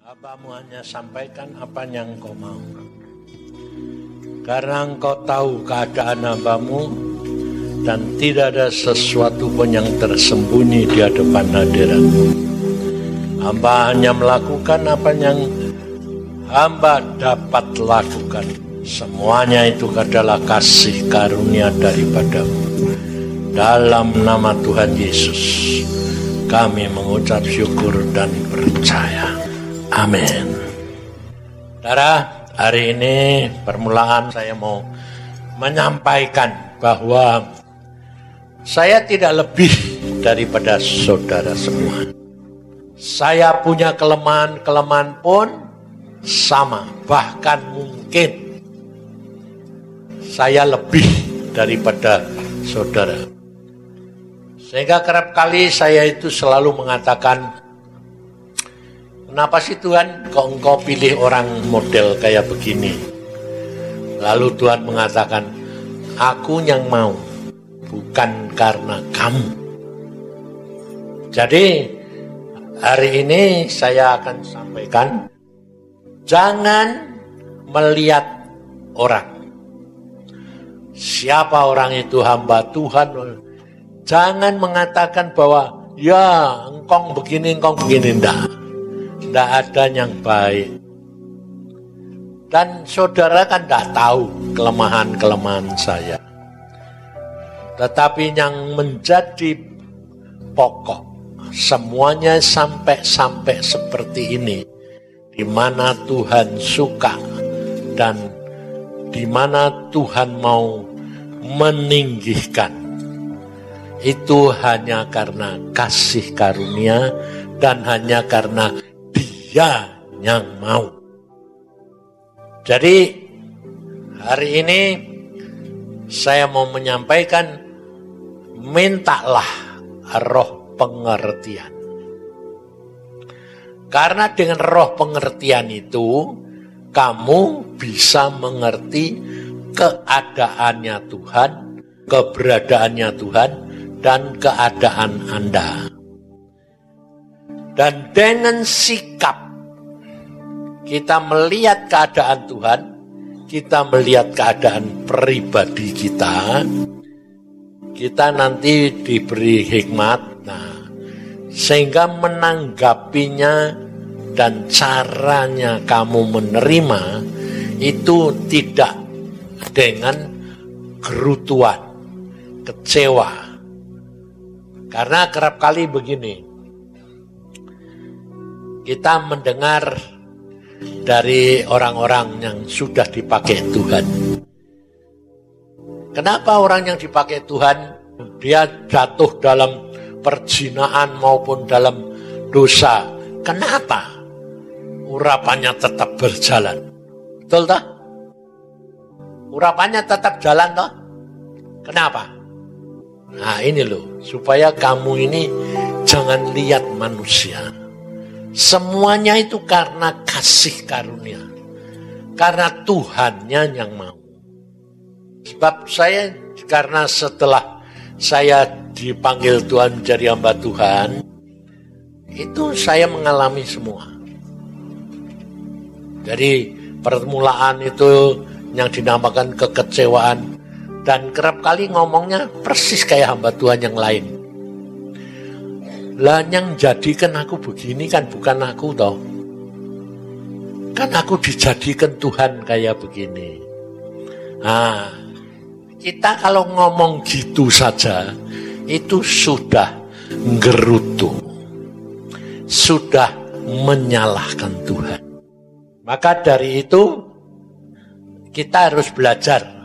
Hambamu hanya sampaikan apa yang engkau mau. Karena engkau tahu keadaan hambamu dan tidak ada sesuatu pun yang tersembunyi di hadapan hadirat-Mu. Hamba hanya melakukan apa yang hamba dapat lakukan. Semuanya itu adalah kasih karunia daripada-Mu. Dalam nama Tuhan Yesus, kami mengucap syukur dan percaya. Amin. Saudara, hari ini permulaan saya mau menyampaikan bahwa saya tidak lebih daripada saudara semua. Saya punya kelemahan pun sama, bahkan mungkin saya lebih daripada saudara. Sehingga kerap kali saya itu selalu mengatakan, kenapa sih Tuhan kok engkau pilih orang model kayak begini? Lalu Tuhan mengatakan, aku yang mau, bukan karena kamu. Jadi hari ini saya akan sampaikan, jangan melihat orang. Siapa orang itu hamba Tuhan? Jangan mengatakan bahwa ya engkau begini. Tidak ada yang baik. Dan saudara kan tidak tahu kelemahan-kelemahan saya. Tetapi yang menjadi pokok semuanya sampai seperti ini, di mana Tuhan suka dan di mana Tuhan mau meninggikan, itu hanya karena kasih karunia dan hanya karena Dia yang mau. Jadi hari ini saya mau menyampaikan, mintalah roh pengertian. Karena dengan roh pengertian itu kamu bisa mengerti keadaannya Tuhan, keberadaannya Tuhan, dan keadaan Anda. Dan dengan sikap kita melihat keadaan Tuhan, kita melihat keadaan pribadi kita nanti diberi hikmat, sehingga menanggapinya dan caranya kamu menerima itu tidak dengan gerutuan, kecewa. Karena kerap kali begini, kita mendengar dari orang-orang yang sudah dipakai Tuhan. Kenapa orang yang dipakai Tuhan, dia jatuh dalam perzinaan maupun dalam dosa? Kenapa? Urapannya tetap berjalan. Betul tak? Urapannya tetap jalan tak? Kenapa? Nah ini loh, supaya kamu ini jangan lihat manusia. Semuanya itu karena kasih karunia. Karena Tuhannya yang mau. Sebab saya, karena setelah saya dipanggil Tuhan menjadi hamba Tuhan, itu saya mengalami semua. Jadi permulaan itu yang dinamakan kekecewaan. Dan kerap kali ngomongnya persis kayak hamba Tuhan yang lain. Lah yang jadikan aku begini kan bukan aku toh. Kan aku dijadikan Tuhan kayak begini. Nah, kita kalau ngomong gitu saja, itu sudah ngerutu. Sudah menyalahkan Tuhan. Maka dari itu, kita harus belajar.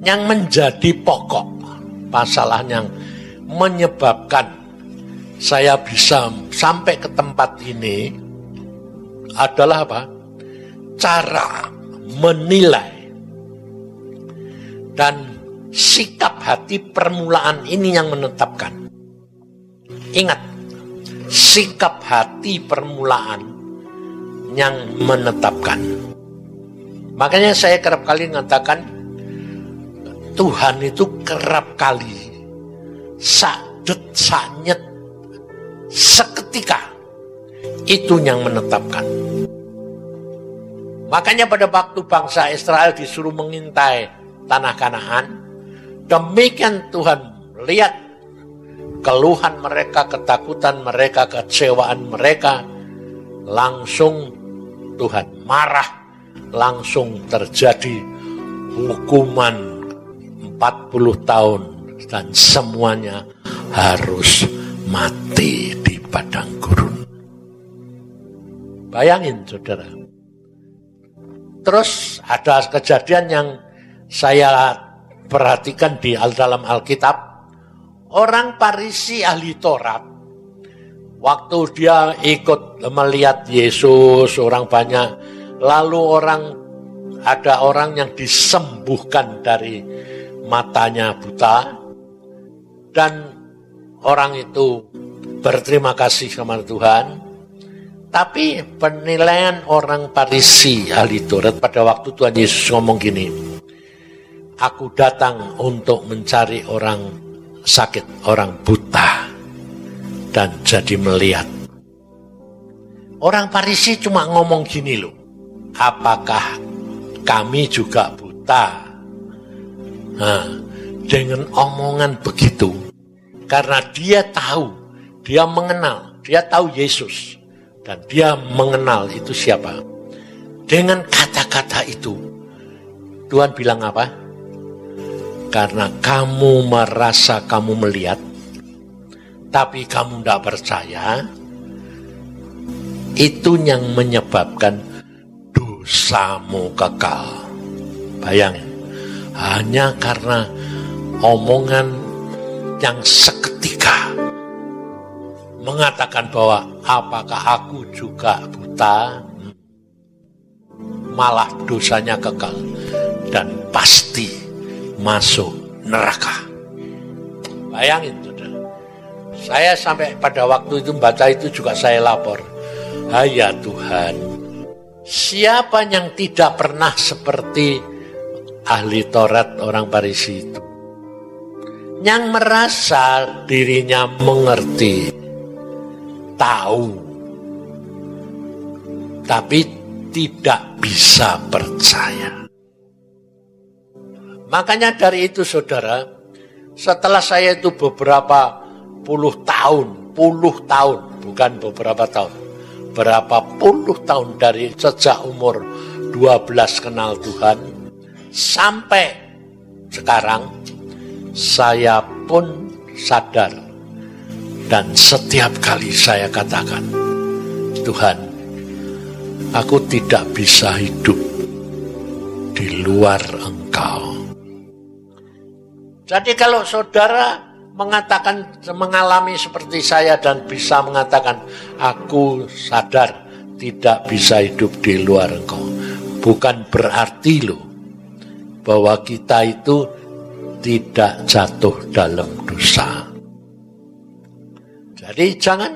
Yang menjadi pokok masalah yang menyebabkan saya bisa sampai ke tempat ini adalah apa? Cara menilai dan sikap hati permulaan ini yang menetapkan. Ingat, sikap hati permulaan yang menetapkan. Makanya saya kerap kali mengatakan, Tuhan itu kerap kali sadet sanyet seketika Itu yang menetapkan. Makanya pada waktu bangsa Israel disuruh mengintai tanah Kanaan, demikian Tuhan lihat keluhan mereka, ketakutan mereka, kecewaan mereka, langsung Tuhan marah, langsung terjadi hukuman 40 tahun dan semuanya harus mati di padang gurun. Bayangin saudara. Terus ada kejadian yang saya perhatikan di dalam Alkitab. Orang Farisi ahli Taurat, waktu dia ikut melihat Yesus, orang banyak, lalu ada orang yang disembuhkan dari matanya buta, dan orang itu berterima kasih sama Tuhan. Tapi penilaian orang Farisi ahli Taurat pada waktu Tuhan Yesus ngomong gini, aku datang untuk mencari orang sakit, orang buta, dan jadi melihat. Orang Farisi cuma ngomong gini loh, apakah kami juga buta? Nah, dengan omongan begitu, karena dia tahu, dia mengenal, dia tahu Yesus, dan dia mengenal itu siapa. Dengan kata-kata itu, Tuhan bilang apa? Karena kamu merasa kamu melihat, tapi kamu tidak percaya, itu yang menyebabkan dosamu kekal. Bayangin, hanya karena omongan yang seketika mengatakan bahwa apakah aku juga buta, malah dosanya kekal dan pasti masuk neraka. Bayangin saudara, saya sampai pada waktu itu baca itu juga saya lapor, ya Tuhan, siapa yang tidak pernah seperti ahli Taurat orang Farisi itu, yang merasa dirinya mengerti, tahu, tapi tidak bisa percaya. Makanya dari itu saudara, setelah saya itu beberapa puluh tahun, bukan beberapa tahun, berapa puluh tahun dari sejak umur 12 kenal Tuhan, sampai sekarang, saya pun sadar. Dan setiap kali saya katakan, Tuhan, aku tidak bisa hidup di luar Engkau. Jadi kalau saudara mengalami seperti saya dan bisa mengatakan, aku sadar tidak bisa hidup di luar Engkau, bukan berarti loh bahwa kita itu tidak jatuh dalam dosa. Jadi jangan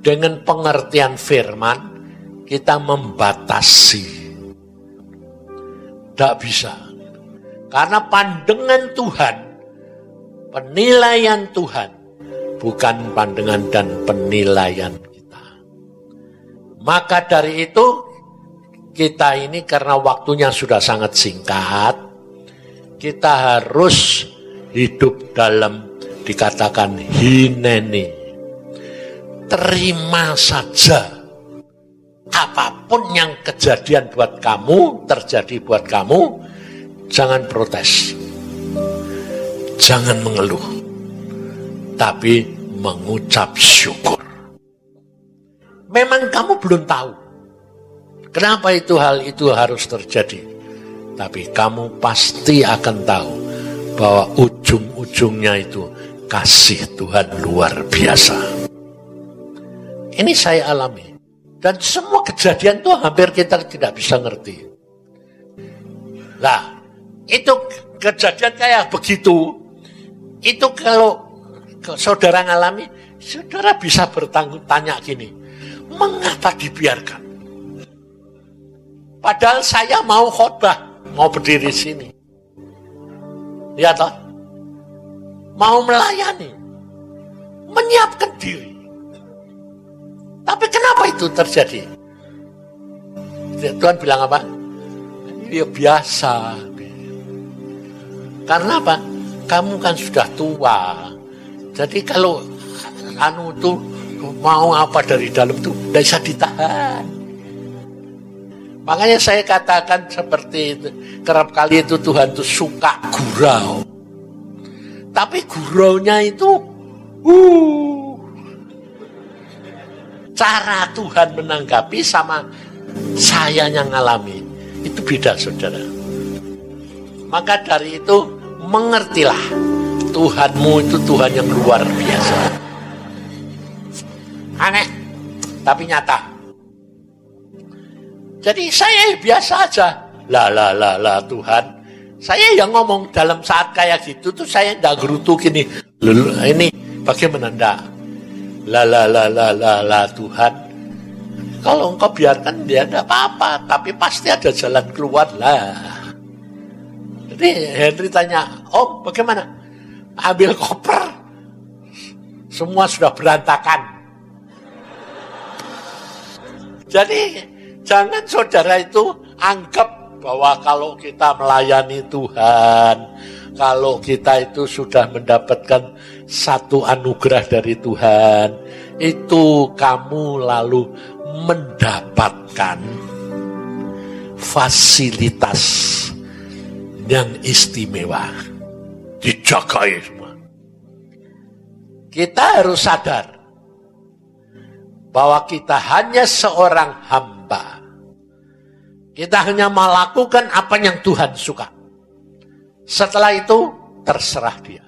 dengan pengertian firman kita membatasi. Tidak bisa. Karena pandangan Tuhan, penilaian Tuhan, bukan pandangan dan penilaian kita. Maka dari itu, kita ini karena waktunya sudah sangat singkat, kita harus hidup dalam dikatakan hineni. Terima saja apapun yang kejadian buat kamu, terjadi buat kamu, jangan protes, jangan mengeluh, tapi mengucap syukur. Memang kamu belum tahu kenapa hal itu harus terjadi, tapi kamu pasti akan tahu bahwa ujung-ujungnya itu kasih Tuhan luar biasa. Ini saya alami. Dan semua kejadian itu hampir kita tidak bisa ngerti. Lah, itu kejadian kayak begitu. Itu kalau saudara ngalami, saudara bisa tanya gini, mengapa dibiarkan? Padahal saya mau khotbah, mau berdiri sini. Ya toh? Mau melayani, menyiapkan diri. Tapi kenapa itu terjadi? Tuhan bilang apa? Ya biasa. Karena apa? Kamu kan sudah tua. Jadi kalau tuh mau apa dari dalam tuh tidak bisa ditahan. Makanya saya katakan seperti itu. Kerap kali itu Tuhan tuh suka gurau. Tapi guraunya itu cara Tuhan menanggapi sama saya yang ngalami itu beda, saudara. Maka dari itu mengertilah Tuhanmu itu Tuhan yang luar biasa. Aneh, tapi nyata. Jadi saya biasa aja. Lah Tuhan. Saya yang ngomong dalam saat kayak gitu tuh saya enggak gerutu gini. Ini bagaimana enggak? Lah Tuhan. Kalau engkau biarkan dia enggak apa-apa, tapi pasti ada jalan keluar lah. Jadi Henry tanya, "Om, bagaimana?" Ambil koper. Semua sudah berantakan. Jadi jangan saudara itu anggap bahwa kalau kita melayani Tuhan, kalau kita itu sudah mendapatkan satu anugerah dari Tuhan, itu kamu lalu mendapatkan fasilitas yang istimewa. Dijagai semua. Kita harus sadar bahwa kita hanya seorang hamba. Kita hanya melakukan apa yang Tuhan suka. Setelah itu terserah dia.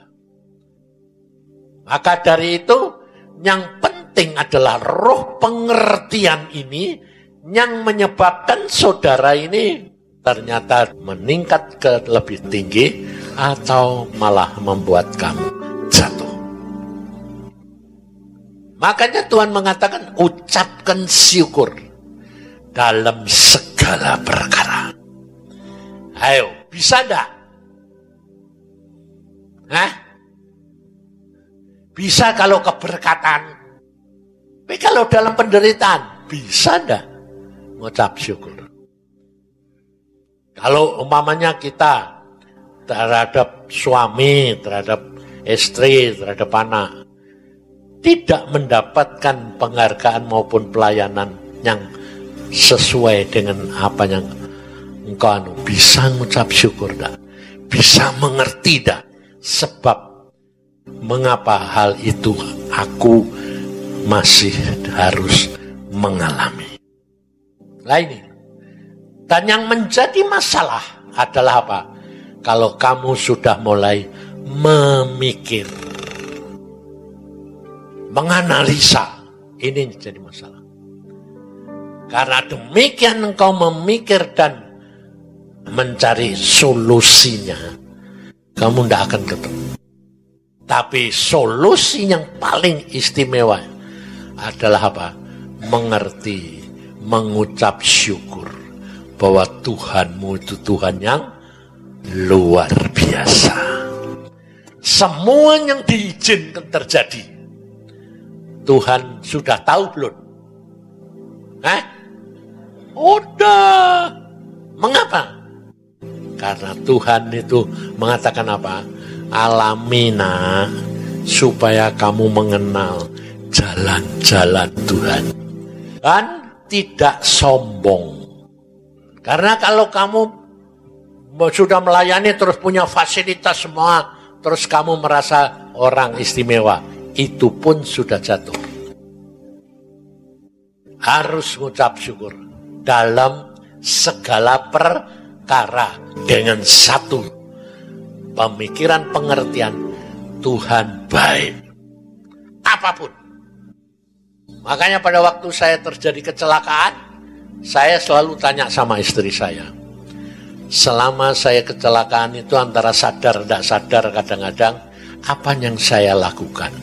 Maka dari itu yang penting adalah roh pengertian ini yang menyebabkan saudara ini ternyata meningkat ke lebih tinggi atau malah membuat kamu jatuh. Makanya Tuhan mengatakan ucapkan syukur dalam segala perkara. Ayo, bisa enggak? Bisa kalau keberkatan. Tapi kalau dalam penderitaan, bisa enggak mengucap syukur? Kalau umpamanya kita terhadap suami, terhadap istri, terhadap anak, tidak mendapatkan penghargaan maupun pelayanan yang sesuai dengan apa yang engkau bisa mengucap syukur dah, bisa mengerti dah sebab mengapa hal itu aku masih harus mengalami. Nah ini. Dan yang menjadi masalah adalah apa? Kalau kamu sudah mulai memikir, menganalisa, ini jadi masalah. Karena demikian engkau memikir dan mencari solusinya, kamu tidak akan ketemu. Tapi solusi yang paling istimewa adalah apa? Mengerti, mengucap syukur bahwa Tuhanmu itu Tuhan yang luar biasa. Semua yang diizinkan terjadi, Tuhan sudah tahu belum? Udah. Mengapa? Karena Tuhan itu mengatakan apa? Alamina supaya kamu mengenal jalan-jalan Tuhan. Dan tidak sombong. Karena kalau kamu sudah melayani terus punya fasilitas semua, terus kamu merasa orang istimewa, itu pun sudah jatuh. Harus mengucap syukur dalam segala perkara dengan satu pemikiran pengertian Tuhan baik. Apapun. Makanya pada waktu saya terjadi kecelakaan, saya selalu tanya sama istri saya. Selama saya kecelakaan itu antara sadar tidak sadar kadang-kadang, apa yang saya lakukan?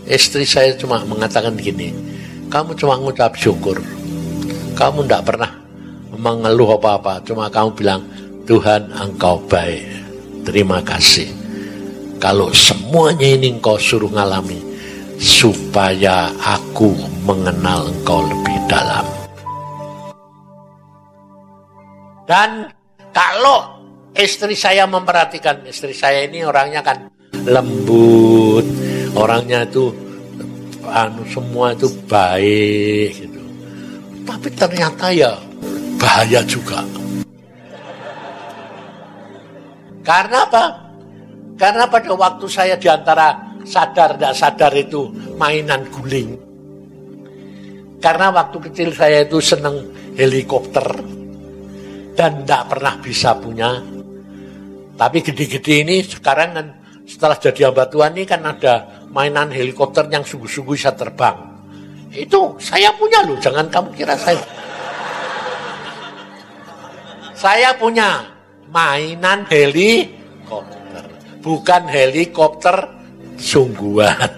Istri saya cuma mengatakan gini, kamu cuma mengucap syukur. Kamu tidak pernah mengeluh apa-apa, cuma kamu bilang, Tuhan engkau baik, terima kasih. Kalau semuanya ini engkau suruh ngalami, supaya aku mengenal Engkau lebih dalam. Dan kalau istri saya memperhatikan, istri saya ini orangnya kan lembut, orangnya itu semua itu baik gitu. Tapi ternyata ya bahaya juga. Karena apa? Karena pada waktu saya diantara sadar tidak sadar itu mainan guling. Karena waktu kecil saya itu seneng helikopter dan tidak pernah bisa punya. Tapi gede-gede ini sekarang kan setelah jadi hamba Tuhan ini kan ada mainan helikopter yang sungguh-sungguh bisa terbang. Itu saya punya loh, jangan kamu kira saya. Saya punya mainan helikopter, bukan helikopter sungguhan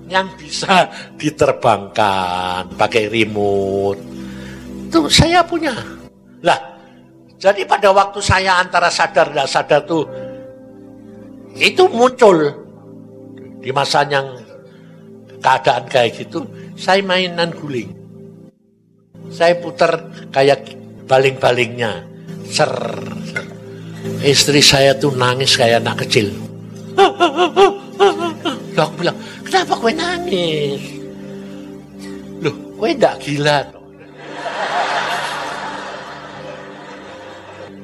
yang bisa diterbangkan pakai remote. Itu saya punya. Lah, jadi pada waktu saya antara sadar dan sadar tuh itu muncul di masa yang keadaan kayak gitu, saya mainan guling. Saya putar kayak baling-balingnya. Ser. Istri saya tuh nangis kayak anak kecil. Loh, aku bilang, kenapa kowe nangis? Loh, kowe ndak gila toh.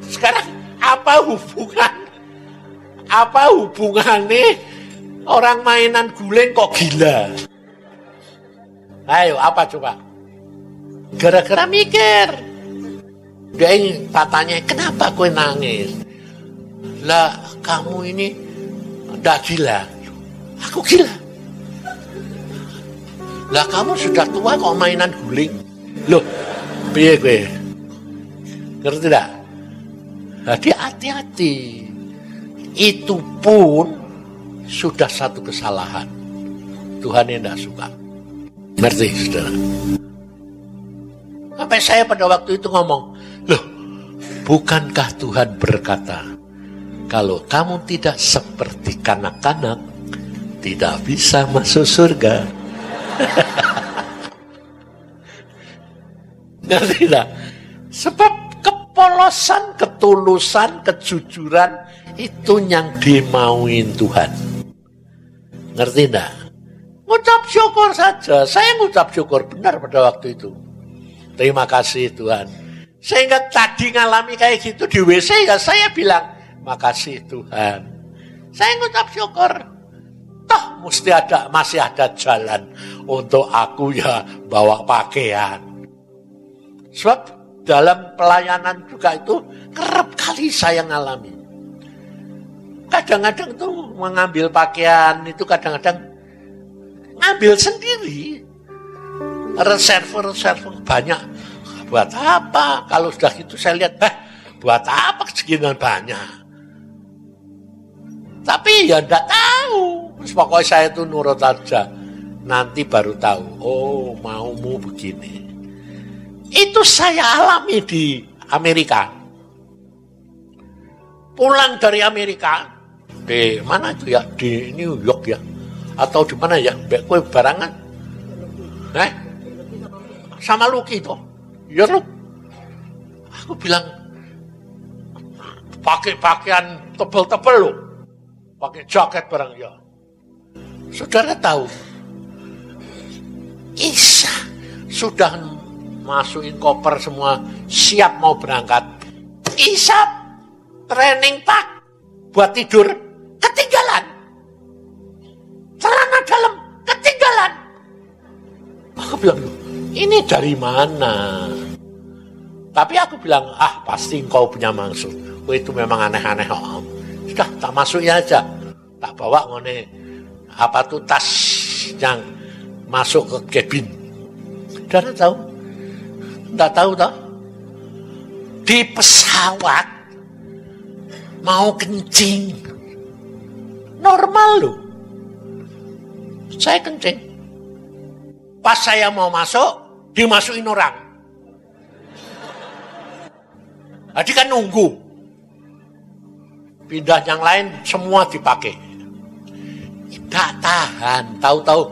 Sekarang apa hubungannya orang mainan guling kok gila? Ayo, apa coba? Gara-gara mikir. Dia tanya, kenapa kowe nangis? Lah, kamu ini ndak gila. Aku gila. Lah, kamu sudah tua kok mainan guling? Loh, piye kowe? Ngerti tidak? Jadi hati-hati. Itu pun sudah satu kesalahan. Tuhan yang tidak suka. Ngerti, saudara? Sampai saya pada waktu itu ngomong, loh, bukankah Tuhan berkata, kalau kamu tidak seperti kanak-kanak, tidak bisa masuk surga. Ngerti tidak? Sebab kepolosan, ketulusan, kejujuran itu yang dimauin Tuhan. Ngerti tidak? Ngucap syukur saja. Saya ngucap syukur benar pada waktu itu. Terima kasih Tuhan. Sehingga tadi ngalami kayak gitu di WC ya saya bilang, makasih Tuhan. Saya ngucap syukur. Toh masih ada jalan untuk aku ya bawa pakaian. Sebab dalam pelayanan juga itu kerap kali saya ngalami. Kadang-kadang tuh mengambil pakaian itu kadang-kadang ngambil sendiri. Reserve banyak. Buat apa? Kalau sudah gitu saya lihat, buat apa sekian banyak? Tapi ya enggak tahu. Pokoknya saya itu nurut aja. Nanti baru tahu. Oh, maumu begini. Itu saya alami di Amerika. Pulang dari Amerika, di mana itu ya? Di New York ya? Atau di mana ya? Kue barangan? Sama Lucky itu. Ya lu. Aku bilang, pakai pakaian tebel-tebel loh. Pakai jaket barang ya. Saudara tahu, Isa sudah masukin koper semua, siap mau berangkat. Isa training pak buat tidur, ketinggalan. Celana dalam, ketinggalan. Aku bilang, ini dari mana? Tapi aku bilang, pasti engkau punya maksud. Oh, itu memang aneh-aneh. Sudah, tak masukin aja. Tak bawa ngone tas yang masuk ke cabin. Saudara tahu? Tidak tahu toh? Di pesawat mau kencing. Normal loh. Saya kencing. Pas saya mau masuk, dimasukin orang. Jadi kan nunggu. Pindah yang lain semua dipakai. Gak tahan, tahu-tahu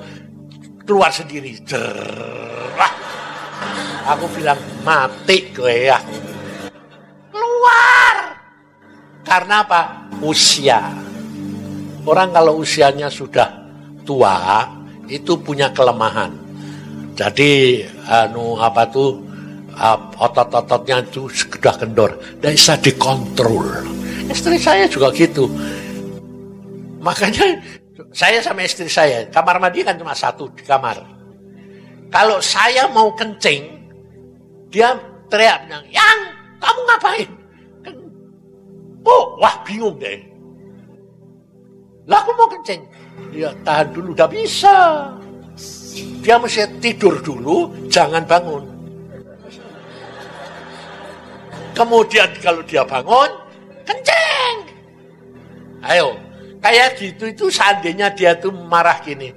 keluar sendiri. Jerah. Aku bilang, mati gue ya. Keluar. Karena apa? Usia. Orang kalau usianya sudah tua, itu punya kelemahan. Jadi, otot-ototnya itu sudah kendor. Dan bisa dikontrol. Istri saya juga gitu. Makanya saya sama istri saya, kamar mandi kan cuma satu di kamar. Kalau saya mau kencing, dia teriak, "Yang, kamu ngapain?" Wah bingung deh. Lah aku mau kencing. Ya tahan dulu, udah bisa. Dia mesti tidur dulu, jangan bangun. Kemudian kalau dia bangun, kencing. Ayo, kayak gitu itu seandainya dia tuh marah gini.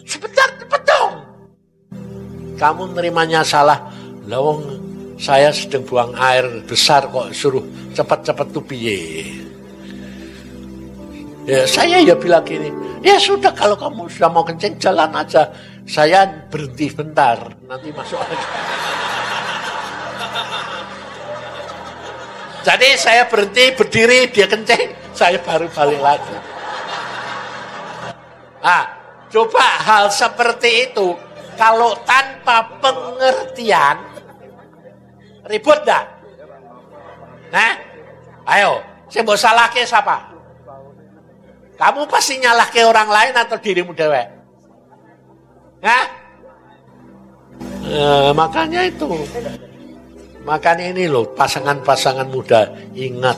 Sebentar, cepet dong. Kamu nerimanya salah. Lawang saya sedang buang air besar kok suruh cepat-cepat tuh piye. Ya saya ya bilang gini, ya sudah kalau kamu sudah mau kencing jalan aja. Saya berhenti bentar, nanti masuk aja. Jadi saya berhenti, berdiri, dia kencing, saya baru balik lagi. Nah, coba hal seperti itu, kalau tanpa pengertian, ribut dah. Nah, ayo, saya mau salahke siapa? Kamu pasti nyalahke orang lain atau dirimu dewek? Nah, makanya itu. Makanya ini loh, pasangan-pasangan muda, ingat.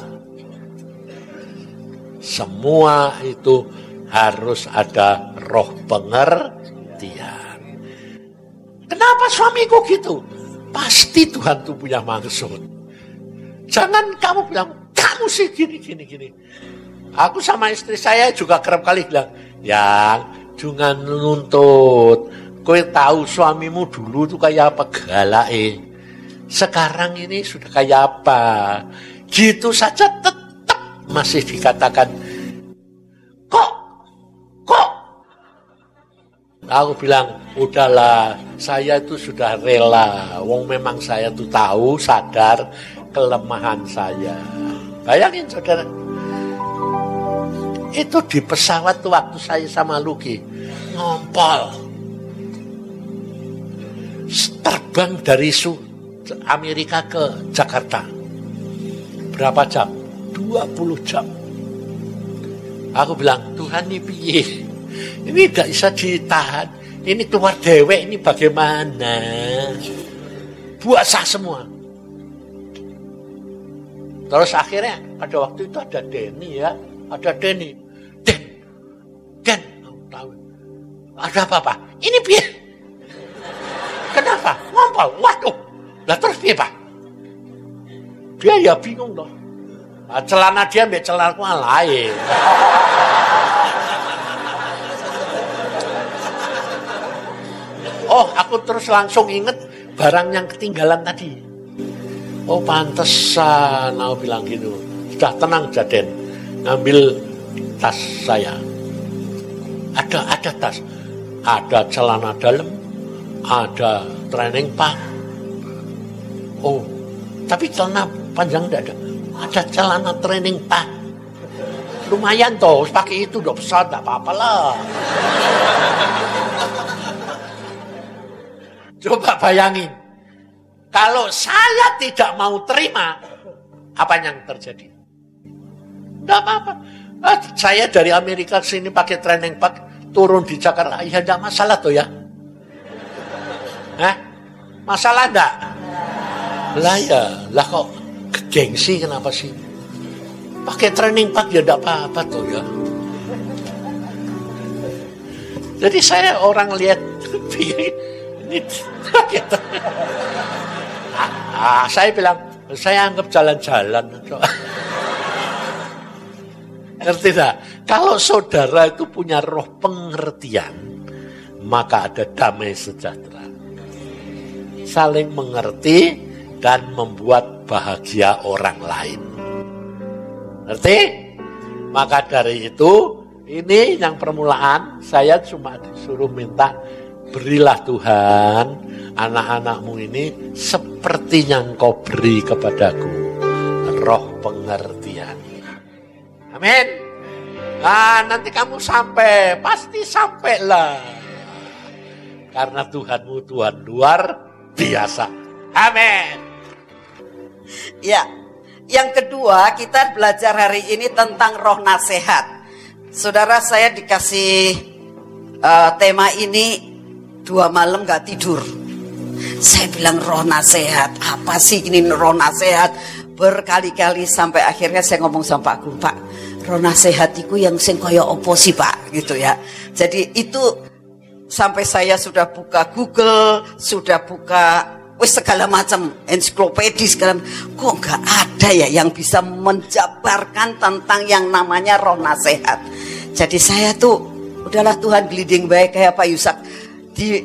Semua itu harus ada roh pengertian. Kenapa suamiku gitu? Pasti Tuhan tuh punya maksud. Jangan kamu bilang, kamu sih gini. Aku sama istri saya juga kerap kali bilang, yang jangan nuntut. Kowe tahu suamimu dulu tuh kayak apa galake. Sekarang ini sudah kayak apa? Gitu saja tetap masih dikatakan, kok? Aku bilang, udahlah, saya itu sudah rela. Wong memang saya tuh tahu, sadar kelemahan saya. Bayangin saudara, itu di pesawat tuh waktu saya sama Luki ngompol, terbang dari Amerika ke Jakarta. Berapa jam? 20 jam. Aku bilang, Tuhan ini piye? Ini tidak bisa ditahan. Ini keluar dewek, ini bagaimana? Puasa semua. Terus akhirnya pada waktu itu ada Denny ya. Ada Denny. Den. Tahu. Ada apa-apa? Ini piye? Kenapa? Ngompol. Waduh. Lah terus piye, Pak? Dia ya bingung loh. Nah, celana dia ambek celana aku lain. Oh, aku terus langsung inget barang yang ketinggalan tadi. Oh, pantesan aku bilang gitu. Sudah tenang, Jaden. Ngambil tas saya. Ada tas. Ada celana dalam, ada training pant. Oh, tapi celana panjang tidak ada. Ada celana training pant. Lumayan toh, pakai itu udah besar, tidak apa-apa lah. Coba bayangin, kalau saya tidak mau terima, apa yang terjadi? Tidak apa-apa. Saya dari Amerika ke sini pakai training pack, turun di Jakarta, ya tidak masalah tuh ya. Masalah enggak? Lah kok gengsi kenapa sih? Pakai training pack ya tidak apa-apa tuh ya. Jadi saya orang lihat gitu. Saya bilang, saya anggap jalan-jalan. Ngerti tak? Kalau saudara itu punya roh pengertian, maka ada damai sejahtera. Saling mengerti dan membuat bahagia orang lain. Ngerti? Maka dari itu, Ini yang permulaan, saya cuma disuruh minta, berilah Tuhan anak-anakmu ini seperti yang kau beri kepadaku, roh pengertian. Amin. Nah, nanti kamu sampai, pasti sampailah. Karena Tuhanmu Tuhan luar biasa. Amin. Ya, yang kedua kita belajar hari ini tentang roh nasihat. Saudara, saya dikasih tema ini 2 malam gak tidur. Saya bilang roh nasihat, apa sih ini roh nasihat? Berkali-kali sampai akhirnya saya ngomong sama Pak Guru, Pak, roh nasihat itu yang sing kaya opo sih Pak, gitu ya. Jadi itu sampai saya sudah buka Google, sudah buka segala macam ensiklopedia segala, kok nggak ada ya yang bisa menjabarkan tentang yang namanya roh nasihat. Jadi saya tuh udahlah Tuhan gliding baik kayak Pak Yusak,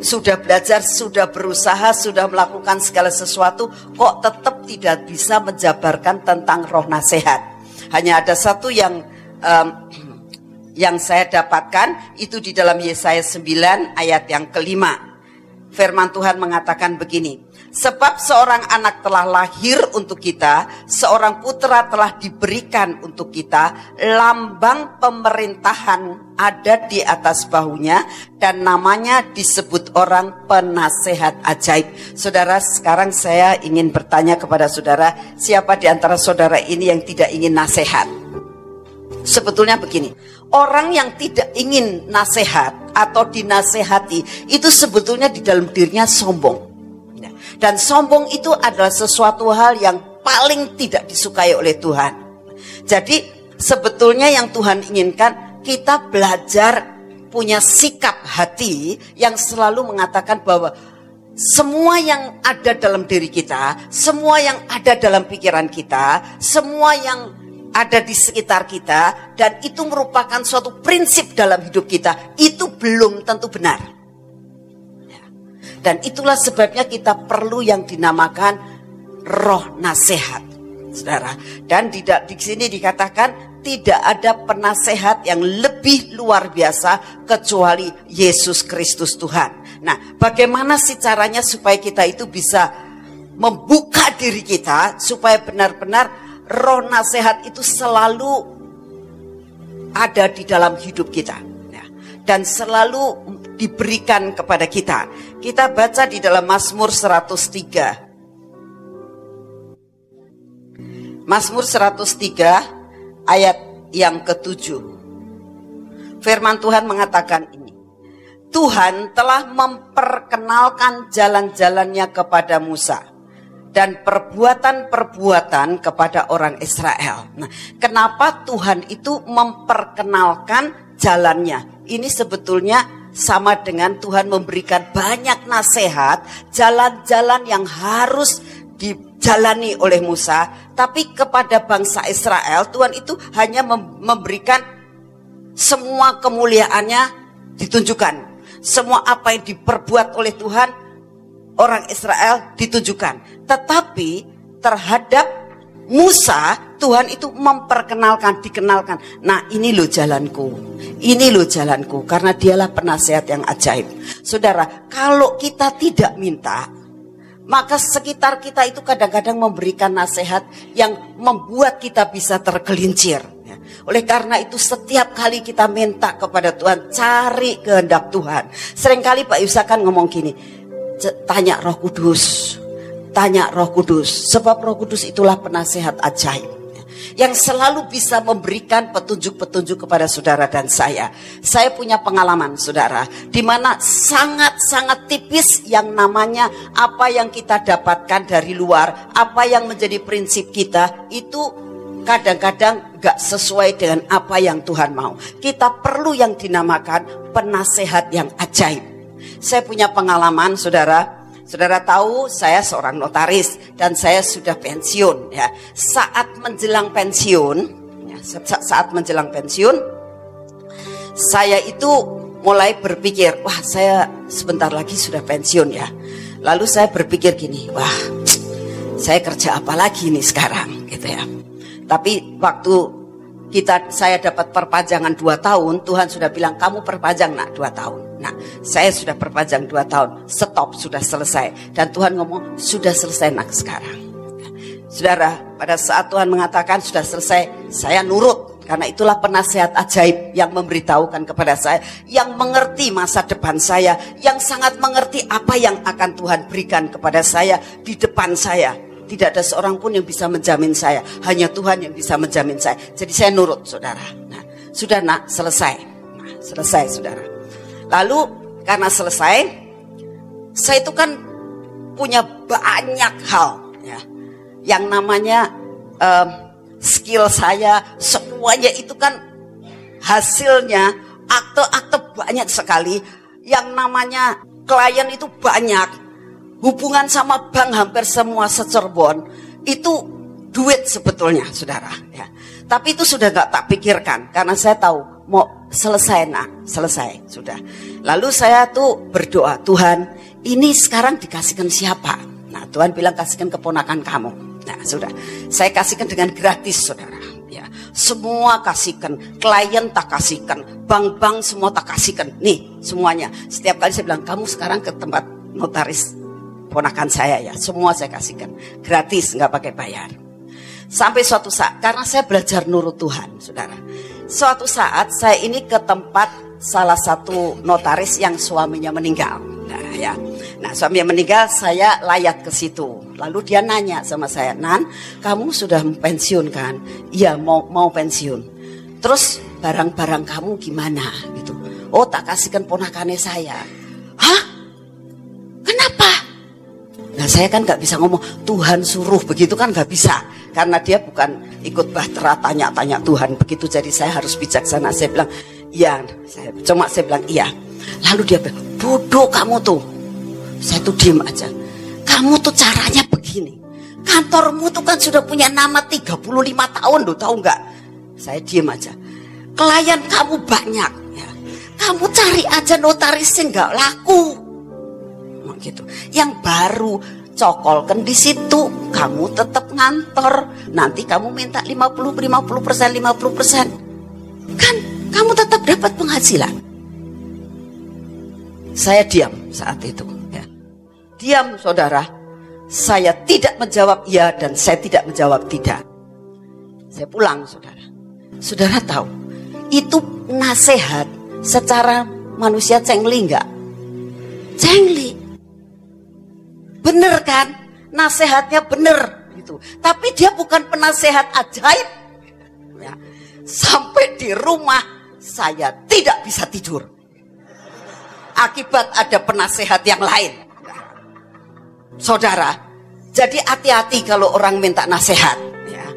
sudah belajar, sudah berusaha, sudah melakukan segala sesuatu, kok tetap tidak bisa menjabarkan tentang roh nasihat. Hanya ada satu yang saya dapatkan, itu di dalam Yesaya 9 ayat yang kelima. Firman Tuhan mengatakan begini, sebab seorang anak telah lahir untuk kita, seorang putra telah diberikan untuk kita, lambang pemerintahan ada di atas bahunya, dan namanya disebut orang penasehat ajaib. Saudara, sekarang saya ingin bertanya kepada saudara, siapa di antara saudara ini yang tidak ingin nasihat? Sebetulnya begini, orang yang tidak ingin nasihat atau dinasehati itu sebetulnya di dalam dirinya sombong. Dan sombong itu adalah sesuatu hal yang paling tidak disukai oleh Tuhan. Jadi sebetulnya yang Tuhan inginkan kita belajar punya sikap hati yang selalu mengatakan bahwa semua yang ada dalam diri kita, semua yang ada dalam pikiran kita, semua yang ada di sekitar kita, dan itu merupakan suatu prinsip dalam hidup kita, itu belum tentu benar. Dan itulah sebabnya kita perlu yang dinamakan roh nasihat, saudara. Dan di sini dikatakan tidak ada penasehat yang lebih luar biasa kecuali Yesus Kristus Tuhan. Nah, bagaimana sih caranya supaya kita itu bisa membuka diri kita supaya benar-benar roh nasihat itu selalu ada di dalam hidup kita, dan selalu diberikan kepada kita. Kita baca di dalam Mazmur 103. Mazmur 103 ayat yang ke-7. Firman Tuhan mengatakan ini. Tuhan telah memperkenalkan jalan-jalannya kepada Musa dan perbuatan-perbuatan kepada orang Israel. Nah, kenapa Tuhan itu memperkenalkan jalannya? Ini sebetulnya sama dengan Tuhan memberikan banyak nasihat, jalan-jalan yang harus dijalani oleh Musa. Tapi kepada bangsa Israel, Tuhan itu hanya memberikan semua kemuliaannya ditunjukkan. Semua apa yang diperbuat oleh Tuhan, orang Israel ditunjukkan. Tetapi terhadap Musa, Tuhan itu memperkenalkan, dikenalkan. Nah, ini loh jalanku, ini loh jalanku, karena dialah penasehat yang ajaib. Saudara, kalau kita tidak minta, maka sekitar kita itu kadang-kadang memberikan nasihat yang membuat kita bisa tergelincir. Oleh karena itu setiap kali kita minta kepada Tuhan, cari kehendak Tuhan. Seringkali Pak Yusa kan ngomong gini, tanya Roh Kudus, tanya Roh Kudus, sebab Roh Kudus itulah penasehat ajaib yang selalu bisa memberikan petunjuk-petunjuk kepada saudara dan saya. Saya punya pengalaman, saudara, di mana sangat-sangat tipis yang namanya apa yang kita dapatkan dari luar, apa yang menjadi prinsip kita, itu kadang-kadang gak sesuai dengan apa yang Tuhan mau. Kita perlu yang dinamakan penasehat yang ajaib. Saya punya pengalaman, saudara. Saudara tahu saya seorang notaris dan saya sudah pensiun ya. Saat menjelang pensiun, saya itu mulai berpikir, wah saya sebentar lagi sudah pensiun ya. Lalu saya berpikir gini, wah saya kerja apa lagi nih sekarang gitu ya. Tapi waktu saya dapat perpanjangan 2 tahun, Tuhan sudah bilang kamu perpanjang nak 2 tahun. Nah, saya sudah perpanjang 2 tahun, stop, sudah selesai. Dan Tuhan ngomong sudah selesai nak sekarang. Saudara, pada saat Tuhan mengatakan sudah selesai, saya nurut. Karena itulah penasihat ajaib yang memberitahukan kepada saya, yang mengerti masa depan saya, yang sangat mengerti apa yang akan Tuhan berikan kepada saya di depan saya. Tidak ada seorang pun yang bisa menjamin saya, hanya Tuhan yang bisa menjamin saya. Jadi saya nurut, saudara. Nah, sudah nak, selesai. Nah, selesai, saudara. Lalu karena selesai, saya itu kan punya banyak hal, ya, yang namanya skill saya, semuanya itu kan hasilnya akte-akte banyak sekali. Yang namanya klien itu banyak. Hubungan sama bank hampir semua se-Cirebon itu duit sebetulnya, saudara. Ya. Tapi itu sudah gak tak pikirkan karena saya tahu mau selesai nak, selesai sudah. Lalu saya tuh berdoa, Tuhan ini sekarang dikasihkan siapa? Nah Tuhan bilang kasihkan keponakan kamu. Nah sudah, saya kasihkan dengan gratis, saudara. Ya, semua kasihkan, klien tak kasihkan, bank-bank semua tak kasihkan. Nih semuanya. Setiap kali saya bilang kamu sekarang ke tempat notaris ponakan saya ya, semua saya kasihkan gratis, nggak pakai bayar. Sampai suatu saat, karena saya belajar nurut Tuhan, saudara. Suatu saat saya ini ke tempat salah satu notaris yang suaminya meninggal. Nah ya, nah suaminya meninggal, saya layat ke situ. Lalu dia nanya sama saya, Nan, kamu sudah pensiun kan? Iya, mau pensiun. Terus barang-barang kamu gimana? Gitu. Oh, tak kasihkan ponakannya saya. Hah? Kenapa? Nah saya kan gak bisa ngomong Tuhan suruh begitu kan gak bisa. Karena dia bukan ikut bahtera tanya-tanya Tuhan begitu. Jadi saya harus bijaksana. Saya bilang iya. Saya bilang iya. Lalu dia bilang bodoh kamu tuh. Saya tuh diem aja. Kamu tuh caranya begini. Kantormu tuh kan sudah punya nama 35 tahun loh, tahu gak? Saya diem aja. Klien kamu banyak ya. Kamu cari aja notarisnya gak laku gitu. Yang baru cokolkan di situ, kamu tetap ngantor. Nanti kamu minta 50%, kan kamu tetap dapat penghasilan. Saya diam saat itu. Ya. Diam, saudara. Saya tidak menjawab iya dan saya tidak menjawab tidak. Saya pulang, saudara. Saudara tahu, itu nasihat secara manusia cengli enggak? Cengli. Bener kan? Nasihatnya bener gitu. Tapi dia bukan penasehat ajaib. Ya. Sampai di rumah saya tidak bisa tidur. Akibat ada penasehat yang lain. Saudara, jadi hati-hati kalau orang minta nasihat. Ya.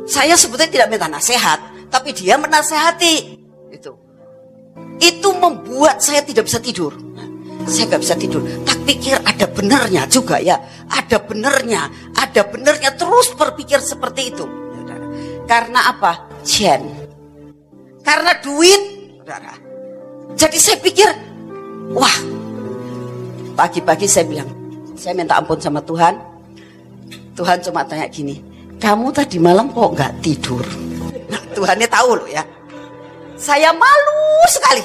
Saya sebetulnya tidak minta nasihat, tapi dia menasehati. Itu membuat saya tidak bisa tidur. Saya gak bisa tidur. Tak pikir ada benernya juga ya. Ada benernya terus berpikir seperti itu. Karena apa? Karena duit, saudara. Jadi saya pikir, wah, pagi-pagi saya bilang, saya minta ampun sama Tuhan. Tuhan cuma tanya gini, kamu tadi malam kok gak tidur? Nah, Tuhannya tahu loh ya. Saya malu sekali.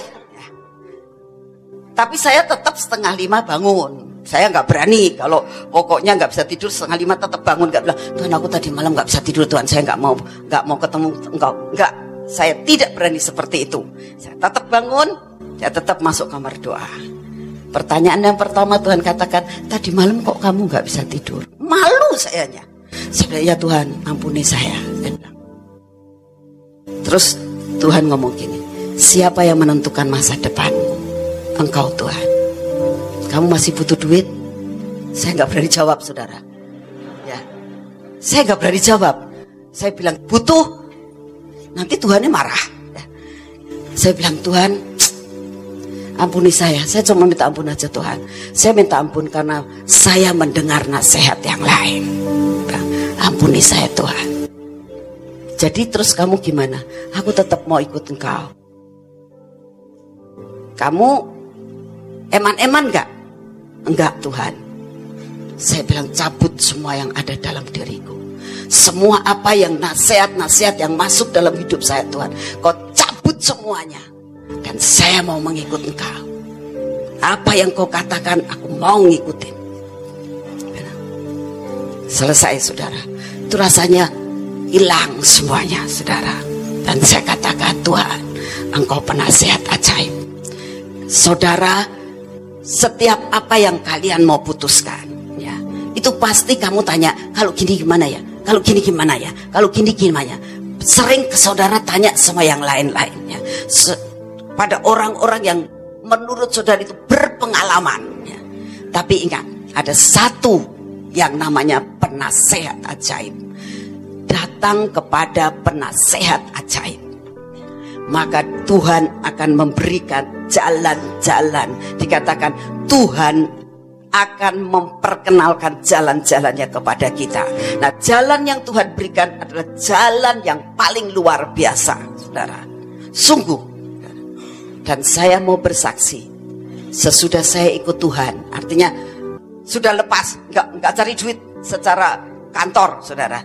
Tapi saya tetap 4:30 bangun. Saya nggak berani kalau pokoknya nggak bisa tidur 4:30 tetap bangun, nggak bilang Tuhan aku tadi malam nggak bisa tidur Tuhan, saya nggak mau ketemu engkau. Nggak, saya tidak berani seperti itu. Saya tetap bangun, saya tetap masuk kamar doa. Pertanyaan yang pertama Tuhan katakan, tadi malam kok kamu nggak bisa tidur? Malu sayanya. Saya bilang ya Tuhan ampuni saya. Terus Tuhan ngomong gini, siapa yang menentukan masa depanmu? Engkau Tuhan. Kamu masih butuh duit? Saya nggak berani jawab, saudara. Ya, saya nggak berani jawab. Saya bilang butuh. Nanti Tuhannya marah. Ya. Saya bilang Tuhan, ampuni saya. Saya cuma minta ampun aja Tuhan. Saya minta ampun karena saya mendengar nasihat yang lain. Ampuni saya Tuhan. Jadi terus kamu gimana? Aku tetap mau ikut engkau. Kamu eman-eman enggak? Enggak Tuhan. Saya bilang cabut semua yang ada dalam diriku. Semua apa yang nasihat-nasihat yang masuk dalam hidup saya Tuhan, Kau cabut semuanya. Dan saya mau mengikut Engkau. Apa yang Kau katakan, aku mau ngikutin. Selesai saudara. Itu rasanya hilang semuanya saudara. Dan saya katakan, Tuhan, Engkau penasihat ajaib. Saudara, setiap apa yang kalian mau putuskan, ya, itu pasti kamu tanya, kalau gini gimana ya? Kalau gini gimana ya? Kalau gini gimana ya? Sering saudara tanya sama yang lain-lain, ya. Pada orang-orang yang menurut saudara itu berpengalaman, ya. Tapi ingat, ada satu yang namanya penasehat ajaib. Datang kepada penasehat ajaib, maka Tuhan akan memberikan jalan-jalan. Dikatakan Tuhan akan memperkenalkan jalan-jalannya kepada kita. Nah, jalan yang Tuhan berikan adalah jalan yang paling luar biasa, saudara. Sungguh. Dan saya mau bersaksi, sesudah saya ikut Tuhan, artinya sudah lepas, nggak cari duit secara kantor, saudara.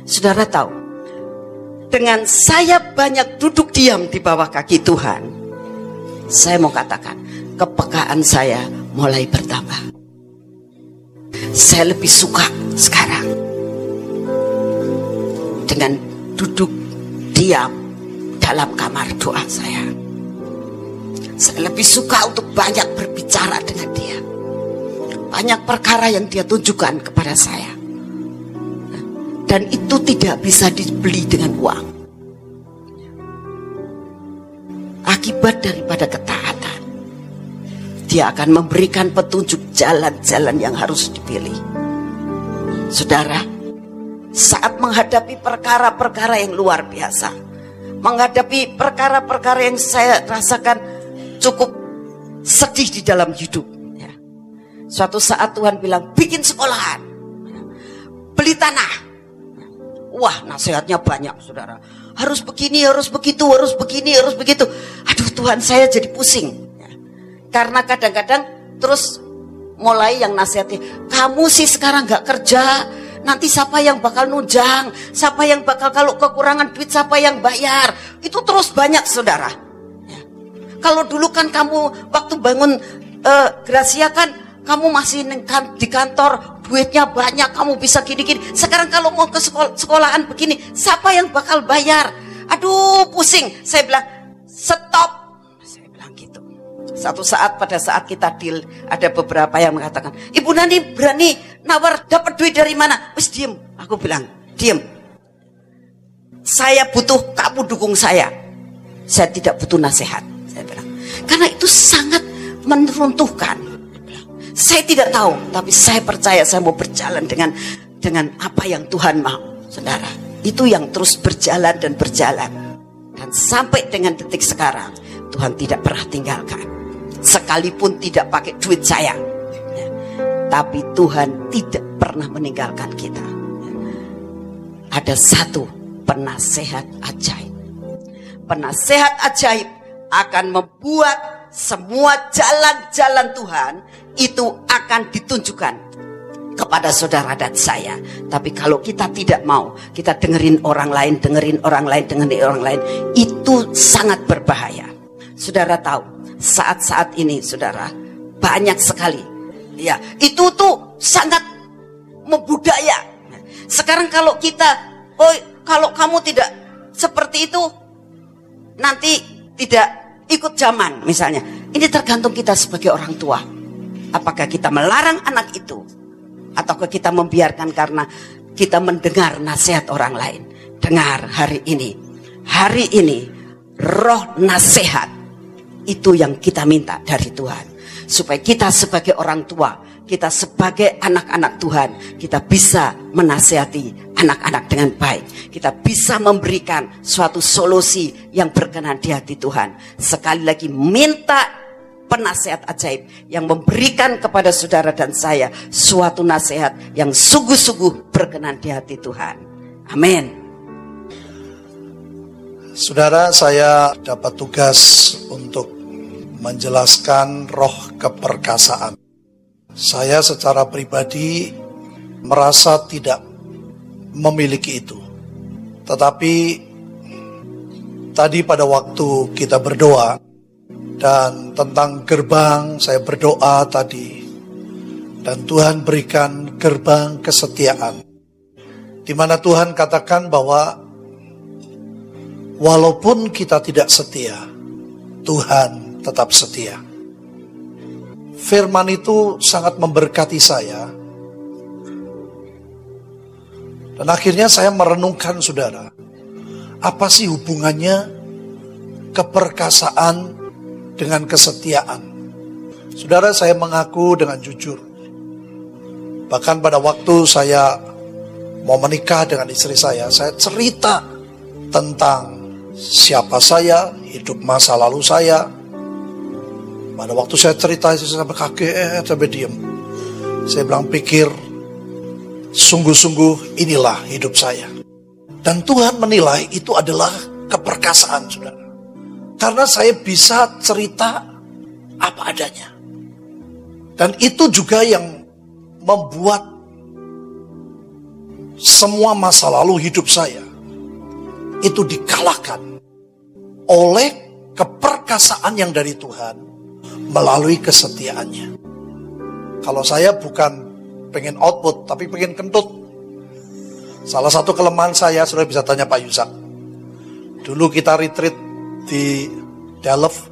Saudara tahu, dengan saya banyak duduk diam di bawah kaki Tuhan, saya mau katakan, kepekaan saya mulai bertambah. Saya lebih suka sekarang dengan duduk diam dalam kamar doa saya. Saya lebih suka untuk banyak berbicara dengan dia. Banyak perkara yang dia tunjukkan kepada saya. Dan itu tidak bisa dibeli dengan uang. Akibat daripada ketaatan, dia akan memberikan petunjuk jalan-jalan yang harus dipilih. Saudara, saat menghadapi perkara-perkara yang luar biasa, menghadapi perkara-perkara yang saya rasakan cukup sedih di dalam hidup, ya. Suatu saat Tuhan bilang, bikin sekolahan, beli tanah. Wah, nasihatnya banyak, saudara. Harus begini, harus begitu, harus begini, harus begitu. Aduh Tuhan, saya jadi pusing. Karena kadang-kadang terus mulai yang nasihatnya, kamu sih sekarang gak kerja, nanti siapa yang bakal nunjang, siapa yang bakal kalau kekurangan duit, siapa yang bayar. Itu terus banyak, saudara. Kalau dulu kan kamu waktu bangun Gracia kan, kamu masih di kantor, duitnya banyak, kamu bisa gini-gini. Sekarang kalau mau ke sekolahan begini, siapa yang bakal bayar? Aduh, pusing. Saya bilang, stop. Saya bilang gitu. Satu saat, pada saat kita deal, ada beberapa yang mengatakan, Ibu Nani berani nawar dapat duit dari mana? Wis diem. Aku bilang, diem. Saya butuh kamu dukung saya. Saya tidak butuh nasihat. Saya bilang, karena itu sangat meruntuhkan. Saya tidak tahu, tapi saya percaya saya mau berjalan dengan apa yang Tuhan mau, saudara. Itu yang terus berjalan dan berjalan. Dan sampai dengan detik sekarang, Tuhan tidak pernah tinggalkan. Sekalipun tidak pakai duit saya, ya. Tapi Tuhan tidak pernah meninggalkan kita. Ada satu penasehat ajaib. Penasehat ajaib akan membuat semua jalan-jalan Tuhan itu akan ditunjukkan kepada saudara dan saya. Tapi kalau kita tidak mau, kita dengerin orang lain, itu sangat berbahaya. Saudara tahu, saat-saat ini saudara, banyak sekali, ya, itu tuh sangat membudaya. Sekarang kalau kita, kalau kamu tidak seperti itu, nanti tidak ikut zaman misalnya. Ini tergantung kita sebagai orang tua. Apakah kita melarang anak itu, ataukah kita membiarkan karena kita mendengar nasihat orang lain. Dengar hari ini roh nasihat itu yang kita minta dari Tuhan, supaya kita sebagai orang tua, kita sebagai anak-anak Tuhan, kita bisa menasihati anak-anak dengan baik. Kita bisa memberikan suatu solusi yang berkenan di hati Tuhan. Sekali lagi, minta penasehat ajaib yang memberikan kepada saudara dan saya suatu nasihat yang sungguh-sungguh berkenan di hati Tuhan. Amin. Saudara, saya dapat tugas untuk menjelaskan roh keperkasaan. Saya secara pribadi merasa tidak memiliki itu. Tetapi tadi pada waktu kita berdoa dan tentang gerbang, saya berdoa tadi, dan Tuhan berikan gerbang kesetiaan, di mana Tuhan katakan bahwa walaupun kita tidak setia, Tuhan tetap setia. Firman itu sangat memberkati saya. Dan akhirnya saya merenungkan, saudara, apa sih hubungannya keperkasaan dengan kesetiaan? Saudara, saya mengaku dengan jujur. Bahkan pada waktu saya mau menikah dengan istri saya cerita tentang siapa saya, hidup masa lalu saya. Pada waktu saya cerita, saya sampai kaget, sampai diam. Saya bilang, pikir, sungguh-sungguh inilah hidup saya. Dan Tuhan menilai itu adalah keperkasaan, saudara. Karena saya bisa cerita apa adanya. Dan itu juga yang membuat semua masa lalu hidup saya itu dikalahkan oleh keperkasaan yang dari Tuhan melalui kesetiaannya. Kalau saya bukan pengen output, tapi pengen kentut. Salah satu kelemahan saya, sudah bisa tanya Pak Yusak. Dulu kita retreat di Delft,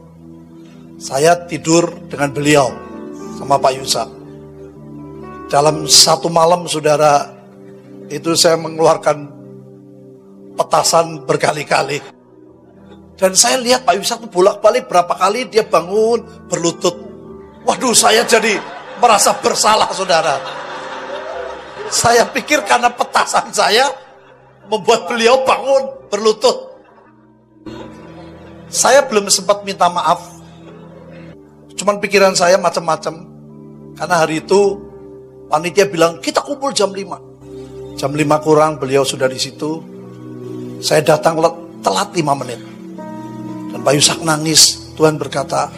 saya tidur dengan beliau sama Pak Yusak. Dalam satu malam, saudara, itu saya mengeluarkan petasan berkali-kali. Dan saya lihat Pak Yusak tuh bolak-balik berapa kali dia bangun berlutut. Waduh, saya jadi merasa bersalah, saudara. Saya pikir karena petasan saya membuat beliau bangun berlutut. Saya belum sempat minta maaf. Cuman pikiran saya macam-macam. Karena hari itu panitia bilang kita kumpul jam 5. Jam 5 kurang beliau sudah di situ. Saya datang telat 5 menit. Dan Pak Yusak nangis. Tuhan berkata,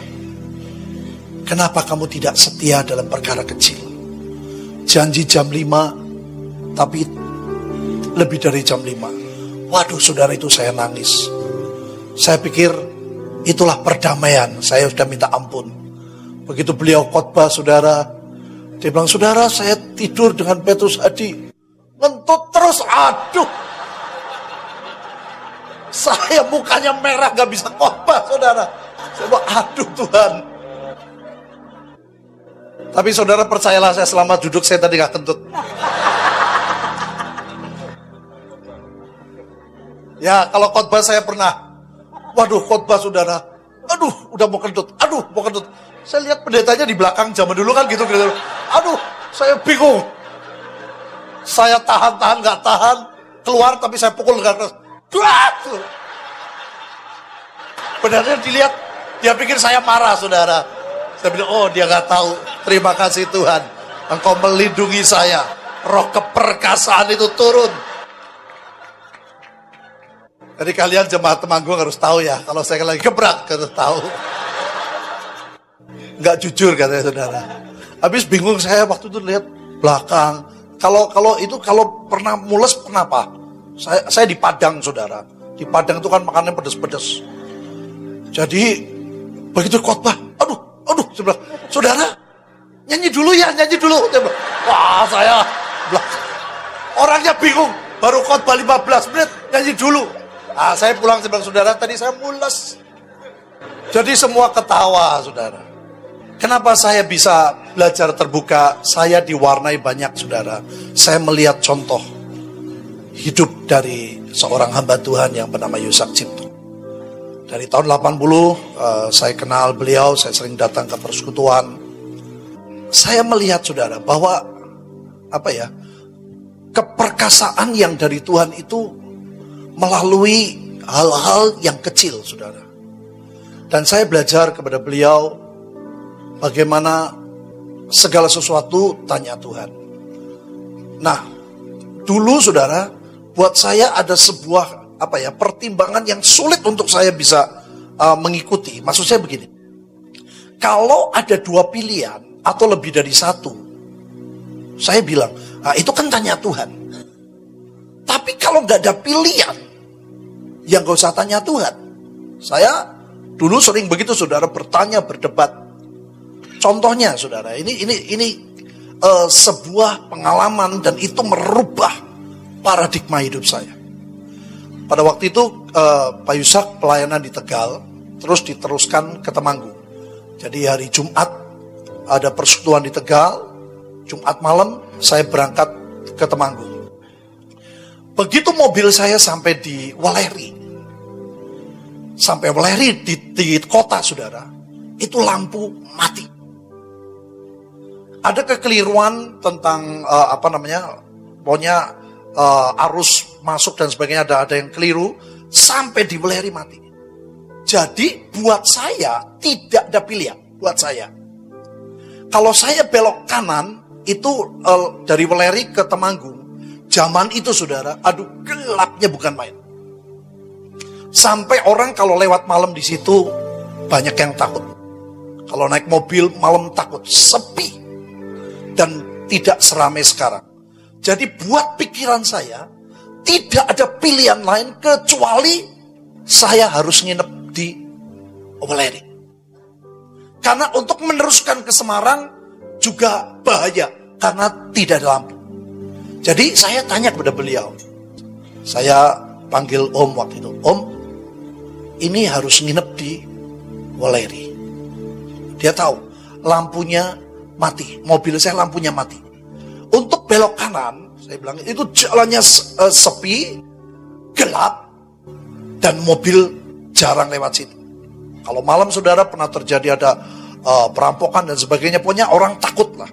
kenapa kamu tidak setia dalam perkara kecil? Janji jam 5, tapi lebih dari jam 5. Waduh, saudara, itu saya nangis. Saya pikir itulah perdamaian. Saya sudah minta ampun. Begitu beliau khotbah, saudara, dia bilang, saudara, saya tidur dengan Petrus Hadi. Ngentut terus, aduh. Saya mukanya merah, gak bisa khotbah, saudara. Saya bilang, aduh Tuhan. Tapi saudara percayalah, saya selama duduk saya tadi gak kentut. Ya, kalau khotbah saya pernah. Waduh, khotbah saudara. Aduh, udah mau kentut. Aduh, mau kentut. Saya lihat pendetanya di belakang, zaman dulu kan gitu. Aduh, saya bingung. Saya tahan, gak tahan. Keluar, tapi saya pukul dengan keras. Pendetanya dilihat, dia pikir saya marah, saudara. Saya bilang, oh dia gak tahu. Terima kasih Tuhan, Engkau melindungi saya. Roh keperkasaan itu turun. Jadi kalian jemaat Temanggung harus tahu ya, kalau saya lagi gebrak harus tahu. Nggak jujur katanya saudara. Habis bingung saya waktu itu lihat belakang. Kalau pernah mules kenapa? Saya di Padang, saudara. Di Padang itu kan makannya pedes-pedes. Jadi begitu khotbah, aduh, sebelah, saudara, nyanyi dulu. Wah, saya orangnya bingung, baru khotbah 15 menit, nyanyi dulu. Nah, saya pulang sebelah saudara, tadi saya mules. Jadi semua ketawa, saudara. Kenapa saya bisa belajar terbuka? Saya diwarnai banyak, saudara. Saya melihat contoh hidup dari seorang hamba Tuhan yang bernama Yusak Cipto. Dari tahun 80, saya kenal beliau, saya sering datang ke persekutuan. Saya melihat, saudara, bahwa keperkasaan yang dari Tuhan itu melalui hal-hal yang kecil, saudara. Dan saya belajar kepada beliau bagaimana segala sesuatu tanya Tuhan. Nah, dulu saudara, buat saya ada sebuah pertimbangan yang sulit untuk saya bisa mengikuti. Maksud saya begini, kalau ada 2 pilihan atau lebih dari 1, saya bilang, itu kan tanya Tuhan. Tapi kalau nggak ada pilihan, yang gak usah tanya Tuhan. Saya dulu sering begitu saudara, bertanya, berdebat. Contohnya saudara, ini sebuah pengalaman dan itu merubah paradigma hidup saya. Pada waktu itu Pak Yusak pelayanan di Tegal, terus diteruskan ke Temanggung. Jadi hari Jumat ada persekutuan di Tegal, Jumat malam saya berangkat ke Temanggung. Begitu mobil saya sampai di Weleri, di kota saudara, itu lampu mati. Ada kekeliruan tentang pokoknya arus masuk dan sebagainya, ada yang keliru sampai di Weleri mati. Jadi buat saya tidak ada pilihan. Buat saya, kalau saya belok kanan itu dari Weleri ke Temanggung, zaman itu saudara, aduh gelapnya bukan main. Sampai orang kalau lewat malam di situ banyak yang takut. Kalau naik mobil malam takut, sepi dan tidak seramai sekarang. Jadi buat pikiran saya tidak ada pilihan lain kecuali saya harus nginep di Weleri. Karena untuk meneruskan ke Semarang juga bahaya karena tidak ada lampu. Jadi saya tanya kepada beliau. Saya panggil Om waktu itu. Om, ini harus nginep di Weleri. Dia tahu lampunya mati. Mobil saya lampunya mati. Untuk belok kanan, saya bilang itu jalannya sepi, gelap, dan mobil jarang lewat situ. Kalau malam saudara pernah terjadi ada perampokan dan sebagainya, pokoknya orang takut lah.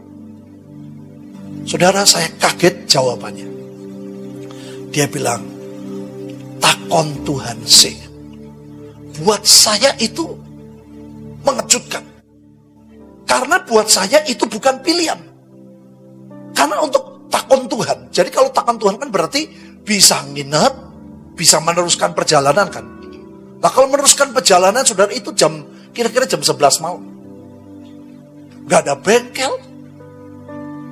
Saudara, saya kaget jawabannya. Dia bilang, takon Tuhan sih. Buat saya itu mengejutkan. Karena buat saya itu bukan pilihan. Karena untuk takon Tuhan. Jadi kalau takon Tuhan kan berarti bisa nginep, bisa meneruskan perjalanan kan. Nah kalau meneruskan perjalanan saudara itu kira-kira jam 11 malam. Gak ada bengkel.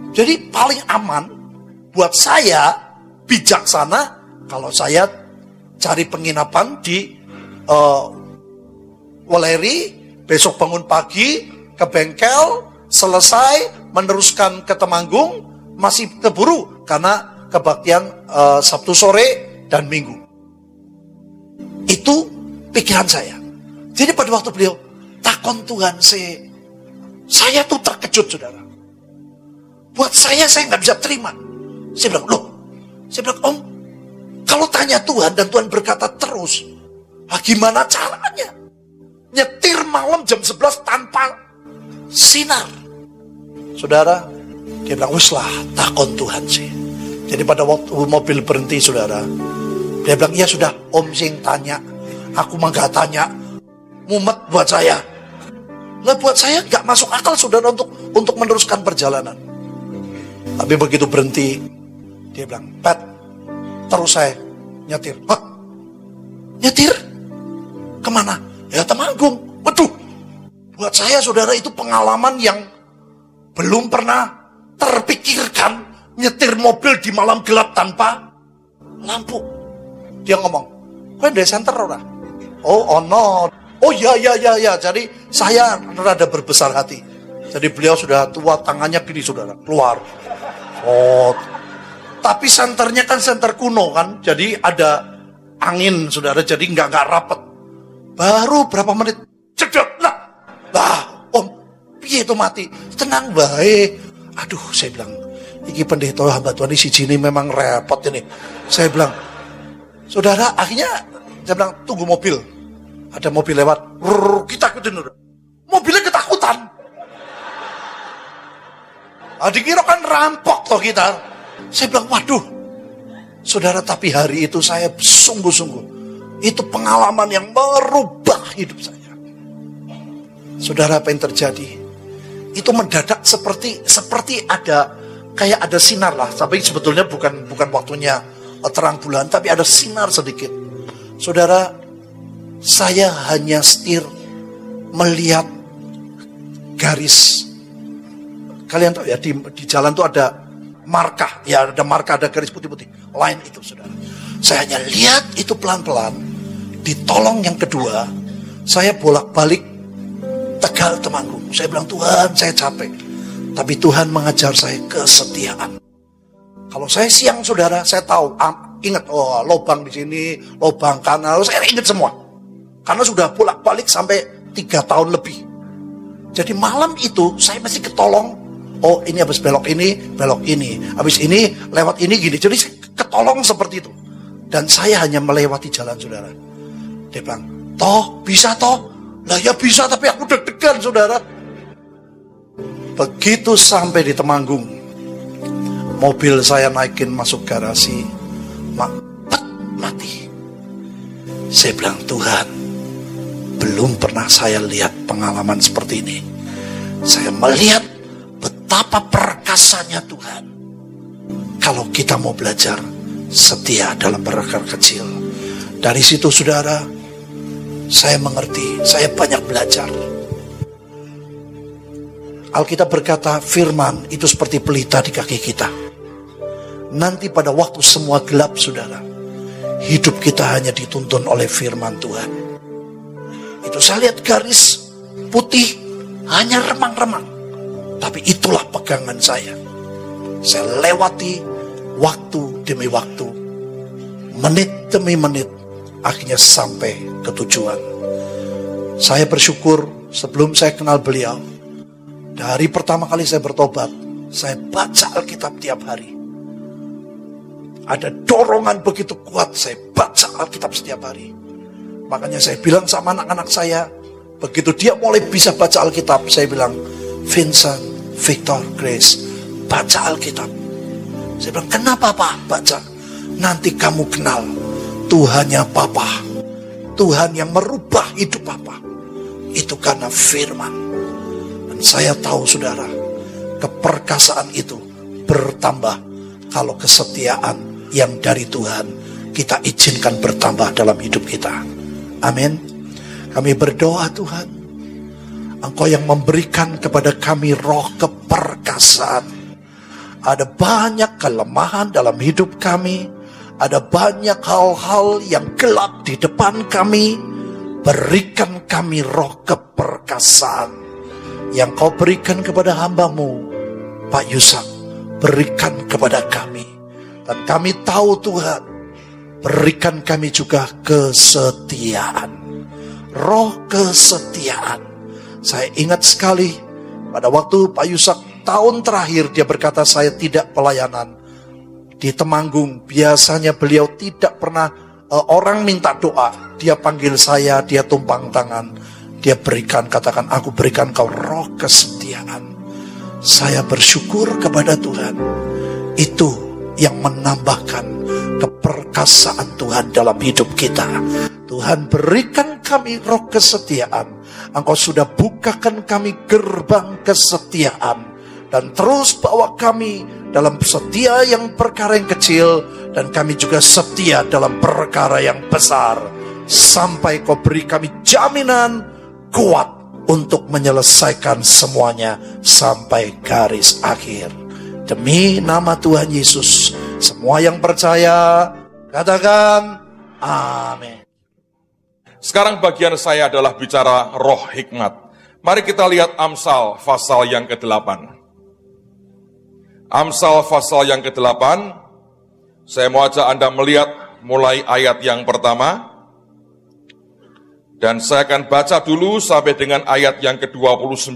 Jadi paling aman buat saya bijaksana kalau saya cari penginapan di Weleri, besok bangun pagi ke bengkel, selesai meneruskan ke Temanggung, masih keburu karena kebaktian Sabtu sore dan Minggu. Itu pikiran saya. Jadi pada waktu beliau takon Tuhan saya tuh terkejut saudara. Buat saya nggak bisa terima. Saya bilang, Om, kalau tanya Tuhan dan Tuhan berkata terus, gimana caranya? Nyetir malam jam 11 tanpa sinar. Saudara, dia bilang, wis lah takon Tuhan sih. Jadi pada waktu mobil berhenti saudara, dia bilang, ya sudah Om sing tanya. Aku mah gak tanya, mumet buat saya. Lah buat saya gak masuk akal saudara untuk meneruskan perjalanan. Tapi begitu berhenti, dia bilang, Pat, terus saya nyetir. Hah? Nyetir? Kemana? Ya Temanggung. Waduh, buat saya saudara itu pengalaman yang belum pernah terpikirkan. Nyetir mobil di malam gelap tanpa lampu. Dia ngomong, kau di center ora? Oh no. Oh ya. Jadi saya rada berbesar hati. Jadi beliau sudah tua, tangannya gini saudara, keluar. Oh. Tapi senternya kan senter kuno kan. Jadi ada angin saudara, jadi nggak rapet. Baru berapa menit, cedek lah. Om, piye itu mati? Tenang baik. Aduh, saya bilang, iki pendeta hamba Tuhan ini siji ini memang repot ini. Saya bilang, saudara, akhirnya saya bilang, tunggu mobil. Ada mobil lewat, kita ikutin. Mobilnya ketakutan. Dikira kan rampok toh kita. Saya bilang, waduh. Saudara, tapi hari itu saya sungguh-sungguh. Itu pengalaman yang merubah hidup saya. Saudara, apa yang terjadi? Itu mendadak seperti ada kayak ada sinar lah. Tapi sebetulnya bukan waktunya terang bulan, tapi ada sinar sedikit. Saudara, saya hanya setir melihat garis. Kalian tahu ya, di jalan tuh ada marka, ya ada marka, ada garis putih-putih. Lain itu saudara. Saya hanya lihat itu pelan-pelan. Ditolong yang kedua, saya bolak-balik Tegal Temanggung. Saya bilang, Tuhan, saya capek. Tapi Tuhan mengajar saya kesetiaan. Kalau saya siang, saudara, saya tahu, ingat, oh, lubang di sini, lubang kanal, saya ingat semua. Karena sudah bolak-balik sampai 3 tahun lebih. Jadi malam itu saya masih ketolong. Oh, ini habis belok ini. Habis ini lewat ini gini. Jadi ketolong seperti itu. Dan saya hanya melewati jalan, saudara. Dia bilang, toh bisa toh? Lah ya bisa, tapi aku deg-degan, saudara. Begitu sampai di Temanggung, mobil saya naikin masuk garasi, mati. Saya bilang, Tuhan, belum pernah saya lihat pengalaman seperti ini. Saya melihat betapa perkasanya Tuhan. Kalau kita mau belajar setia dalam perkara kecil. Dari situ, saudara, saya mengerti, saya banyak belajar. Alkitab berkata, firman itu seperti pelita di kaki kita. Nanti pada waktu semua gelap, saudara, hidup kita hanya dituntun oleh firman Tuhan. Itu saya lihat garis putih, hanya remang-remang. Tapi itulah pegangan saya. Saya lewati waktu demi waktu, menit demi menit, akhirnya sampai ke tujuan. Saya bersyukur sebelum saya kenal beliau, dari pertama kali saya bertobat, saya baca Alkitab tiap hari. Ada dorongan begitu kuat, saya baca Alkitab setiap hari. Makanya saya bilang sama anak-anak saya, begitu dia mulai bisa baca Alkitab, saya bilang, Vincent, Victor, Grace, baca Alkitab. Saya bilang, kenapa Pak baca? Nanti kamu kenal Tuhannya Papa, Tuhan yang merubah hidup Papa. Itu karena firman. Dan saya tahu, saudara, keperkasaan itu bertambah kalau kesetiaan yang dari Tuhan kita izinkan bertambah dalam hidup kita. Amin. Kami berdoa, Tuhan, Engkau yang memberikan kepada kami roh keperkasaan. Ada banyak kelemahan dalam hidup kami. Ada banyak hal-hal yang gelap di depan kami. Berikan kami roh keperkasaan yang Kau berikan kepada hamba-Mu, Pak Yusak. Berikan kepada kami. Dan kami tahu, Tuhan, berikan kami juga kesetiaan. Roh kesetiaan. Saya ingat sekali pada waktu Pak Yusak tahun terakhir, dia berkata, saya tidak pelayanan di Temanggung. Biasanya beliau tidak pernah orang minta doa, dia panggil saya, dia tumpang tangan, dia berikan, katakan, aku berikan kau roh kesetiaan. Saya bersyukur kepada Tuhan. Itu yang menambahkan keperkasaan Tuhan dalam hidup kita. Tuhan, berikan kami roh kesetiaan. Engkau sudah bukakan kami gerbang kesetiaan. Dan terus bawa kami dalam setia yang perkara yang kecil. Dan kami juga setia dalam perkara yang besar. Sampai Kau beri kami jaminan kuat untuk menyelesaikan semuanya sampai garis akhir. Demi nama Tuhan Yesus, semua yang percaya, katakan amin. Sekarang bagian saya adalah bicara roh hikmat. Mari kita lihat Amsal pasal yang ke-8. Amsal pasal yang ke-8. Saya mau ajak Anda melihat mulai ayat yang pertama. Dan saya akan baca dulu sampai dengan ayat yang ke-29.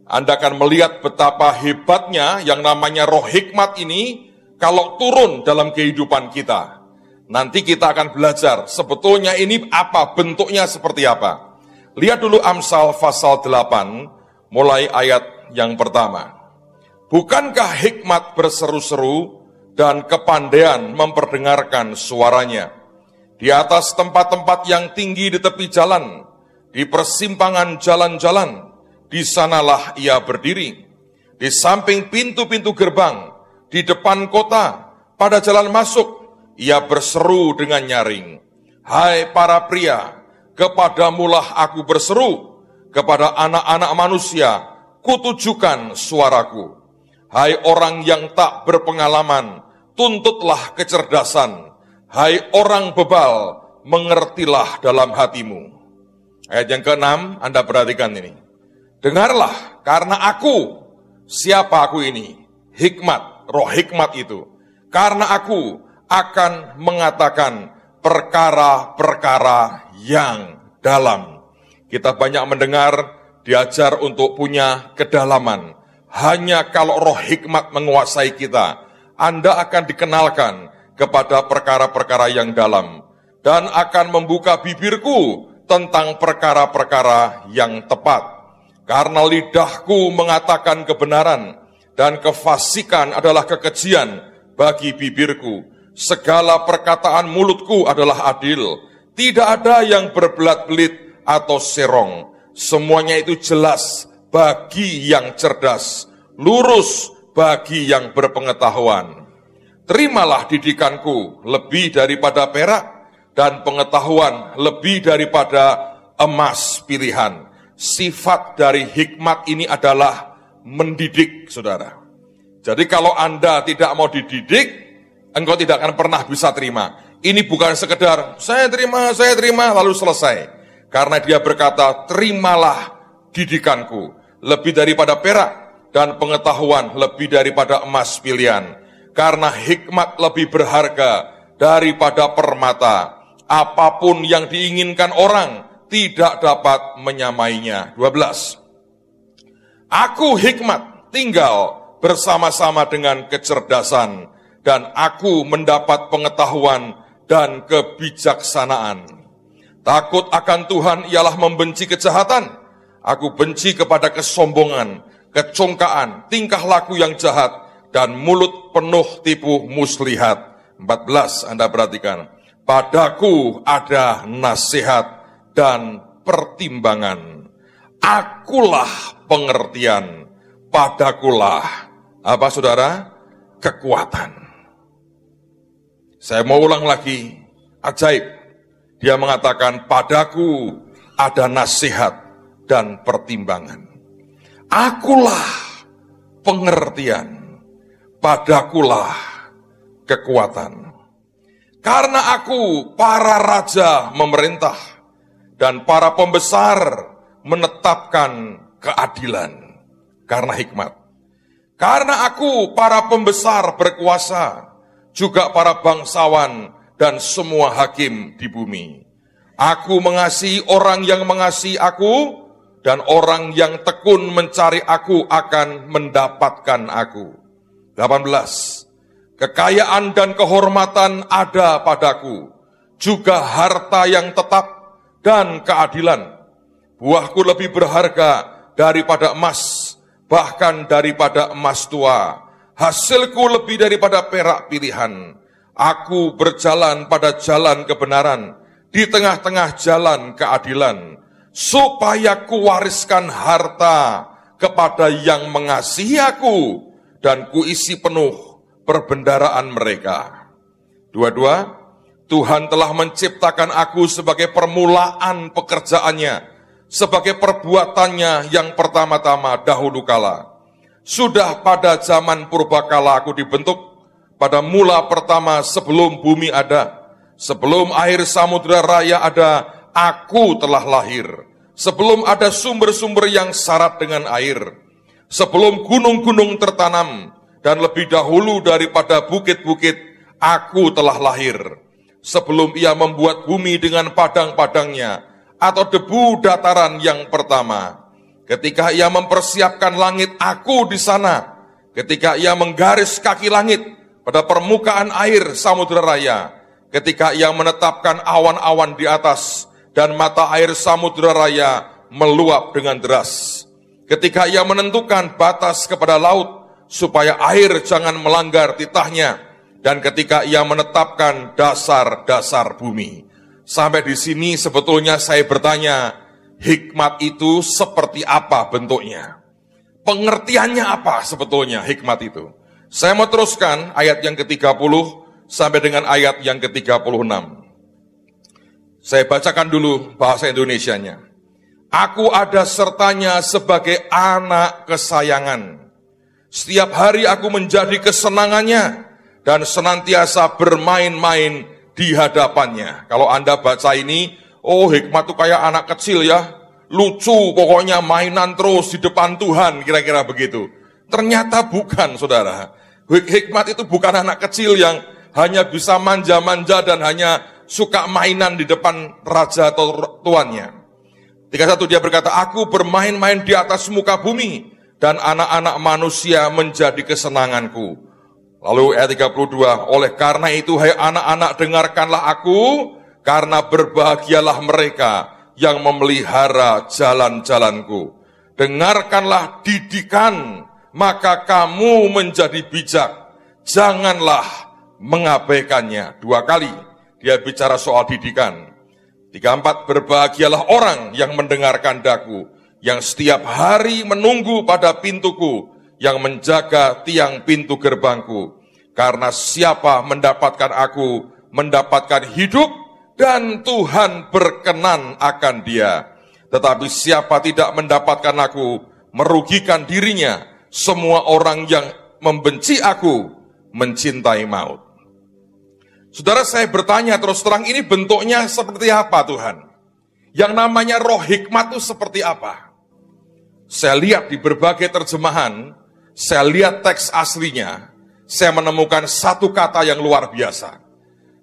Anda akan melihat betapa hebatnya yang namanya roh hikmat ini kalau turun dalam kehidupan kita. Nanti kita akan belajar sebetulnya ini apa, bentuknya seperti apa. Lihat dulu Amsal pasal 8, mulai ayat yang pertama. Bukankah hikmat berseru-seru dan kepandaian memperdengarkan suaranya? Di atas tempat-tempat yang tinggi di tepi jalan, di persimpangan jalan-jalan, di sanalah ia berdiri. Di samping pintu-pintu gerbang, di depan kota, pada jalan masuk, ia berseru dengan nyaring. Hai para pria, kepadamulah aku berseru, kepada anak-anak manusia, kutujukan suaraku. Hai orang yang tak berpengalaman, tuntutlah kecerdasan. Hai orang bebal, mengertilah dalam hatimu. Ayat yang ke-6, Anda perhatikan ini. Dengarlah, karena aku, siapa aku ini? Hikmat, roh hikmat itu. Karena aku akan mengatakan perkara-perkara yang dalam. Kita banyak mendengar, diajar untuk punya kedalaman. Hanya kalau roh hikmat menguasai kita, Anda akan dikenalkan kepada perkara-perkara yang dalam. Dan akan membuka bibirku tentang perkara-perkara yang tepat. Karena lidahku mengatakan kebenaran, dan kefasikan adalah kekejian bagi bibirku. Segala perkataan mulutku adalah adil. Tidak ada yang berbelat-belit atau serong. Semuanya itu jelas bagi yang cerdas, lurus bagi yang berpengetahuan. Terimalah didikanku lebih daripada perak, dan pengetahuan lebih daripada emas pilihan. Sifat dari hikmat ini adalah mendidik, saudara. Jadi kalau Anda tidak mau dididik, engkau tidak akan pernah bisa terima. Ini bukan sekedar, saya terima, lalu selesai. Karena dia berkata, terimalah didikanku, lebih daripada perak, dan pengetahuan lebih daripada emas pilihan. Karena hikmat lebih berharga daripada permata. Apapun yang diinginkan orang tidak dapat menyamainya. 12. Aku hikmat tinggal bersama-sama dengan kecerdasan, dan aku mendapat pengetahuan dan kebijaksanaan. Takut akan Tuhan ialah membenci kejahatan. Aku benci kepada kesombongan, kecongkaan, tingkah laku yang jahat, dan mulut penuh tipu muslihat. 14, Anda perhatikan. Padaku ada nasihat dan pertimbangan. Akulah pengertian. Padakulah, apa saudara? Kekuatan. Saya mau ulang lagi, ajaib. Dia mengatakan, padaku ada nasihat dan pertimbangan. Akulah pengertian. Padakulah kekuatan. Karena aku, para raja memerintah, dan para pembesar menetapkan keadilan. Karena hikmat. Karena aku, para pembesar berkuasa, juga para bangsawan dan semua hakim di bumi. Aku mengasihi orang yang mengasihi aku, dan orang yang tekun mencari aku akan mendapatkan aku. 18. Kekayaan dan kehormatan ada padaku, juga harta yang tetap dan keadilan. Buahku lebih berharga daripada emas, bahkan daripada emas tua. Hasilku lebih daripada perak pilihan. Aku berjalan pada jalan kebenaran, di tengah-tengah jalan keadilan, supaya kuwariskan harta kepada yang mengasihi aku, dan kuisi penuh perbendaraan mereka. 22, Tuhan telah menciptakan aku sebagai permulaan pekerjaannya, sebagai perbuatannya yang pertama-tama dahulu kala. Sudah pada zaman purbakala aku dibentuk, pada mula pertama sebelum bumi ada, sebelum air samudera raya ada, aku telah lahir. Sebelum ada sumber-sumber yang syarat dengan air, sebelum gunung-gunung tertanam, dan lebih dahulu daripada bukit-bukit, aku telah lahir. Sebelum ia membuat bumi dengan padang-padangnya, atau debu dataran yang pertama. Ketika ia mempersiapkan langit, aku di sana. Ketika ia menggaris kaki langit pada permukaan air samudera raya. Ketika ia menetapkan awan-awan di atas, dan mata air samudera raya meluap dengan deras. Ketika ia menentukan batas kepada laut, supaya air jangan melanggar titahnya, dan ketika ia menetapkan dasar-dasar bumi. Sampai di sini sebetulnya saya bertanya, hikmat itu seperti apa bentuknya? Pengertiannya apa sebetulnya hikmat itu? Saya mau teruskan ayat yang ke-30 sampai dengan ayat yang ke-36. Saya bacakan dulu bahasa Indonesianya. Aku ada sertanya sebagai anak kesayangan. Setiap hari aku menjadi kesenangannya, dan senantiasa bermain-main di hadapannya. Kalau Anda baca ini, oh hikmat itu kayak anak kecil ya, lucu pokoknya mainan terus di depan Tuhan, kira-kira begitu. Ternyata bukan, saudara. Hikmat itu bukan anak kecil yang hanya bisa manja-manja dan hanya suka mainan di depan raja atau tuannya. 31 dia berkata, aku bermain-main di atas muka bumi dan anak-anak manusia menjadi kesenanganku. Lalu ayat 32, oleh karena itu hai anak-anak dengarkanlah aku, karena berbahagialah mereka yang memelihara jalan-jalanku. Dengarkanlah didikan, maka kamu menjadi bijak. Janganlah mengabaikannya. 2 kali dia bicara soal didikan. 34, berbahagialah orang yang mendengarkan daku, yang setiap hari menunggu pada pintuku, yang menjaga tiang pintu gerbangku. Karena siapa mendapatkan aku, mendapatkan hidup, dan Tuhan berkenan akan dia. Tetapi siapa tidak mendapatkan aku, merugikan dirinya. Semua orang yang membenci aku, mencintai maut. Saudara, saya bertanya terus terang, ini bentuknya seperti apa Tuhan? Yang namanya roh hikmat itu seperti apa? Saya lihat di berbagai terjemahan, saya lihat teks aslinya, saya menemukan satu kata yang luar biasa.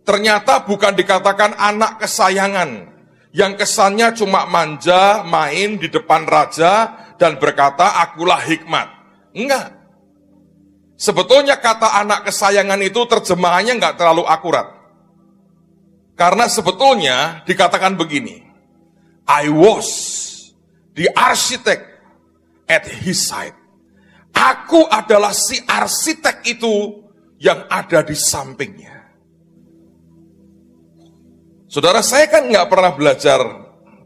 Ternyata bukan dikatakan anak kesayangan, yang kesannya cuma manja, main di depan raja, dan berkata, akulah hikmat. Enggak. Sebetulnya kata anak kesayangan itu terjemahannya enggak terlalu akurat. Karena sebetulnya dikatakan begini, I was the architect at his side. Aku adalah si arsitek itu yang ada di sampingnya. Saudara, saya kan nggak pernah belajar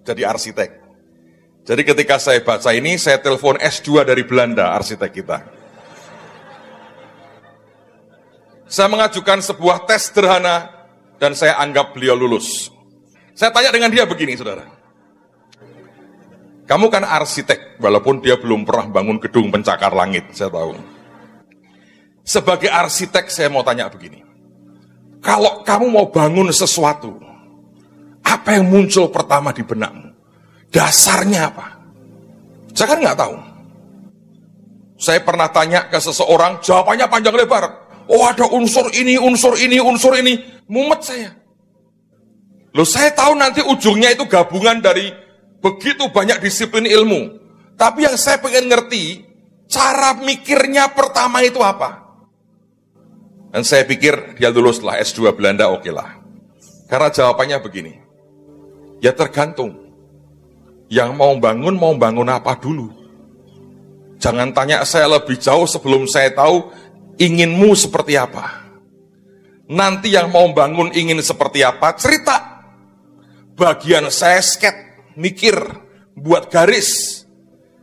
jadi arsitek. Jadi ketika saya baca ini, saya telepon S2 dari Belanda, arsitek kita. Saya mengajukan sebuah tes sederhana, dan saya anggap beliau lulus. Saya tanya dengan dia begini, saudara. Kamu kan arsitek, walaupun dia belum pernah bangun gedung pencakar langit, saya tahu. Sebagai arsitek, saya mau tanya begini. Kalau kamu mau bangun sesuatu, apa yang muncul pertama di benakmu? Dasarnya apa? Saya kan nggak tahu. Saya pernah tanya ke seseorang, jawabannya panjang lebar. Oh, ada unsur ini, unsur ini, unsur ini. Mumet saya. Loh, saya tahu nanti ujungnya itu gabungan dari begitu banyak disiplin ilmu. Tapi yang saya pengen ngerti, cara mikirnya pertama itu apa? Dan saya pikir dia lulus lah S2 Belanda, oke lah. Karena jawabannya begini. Ya tergantung. Yang mau bangun apa dulu? Jangan tanya saya lebih jauh sebelum saya tahu inginmu seperti apa. Nanti yang mau bangun ingin seperti apa, cerita. Bagian saya sket, mikir, buat garis.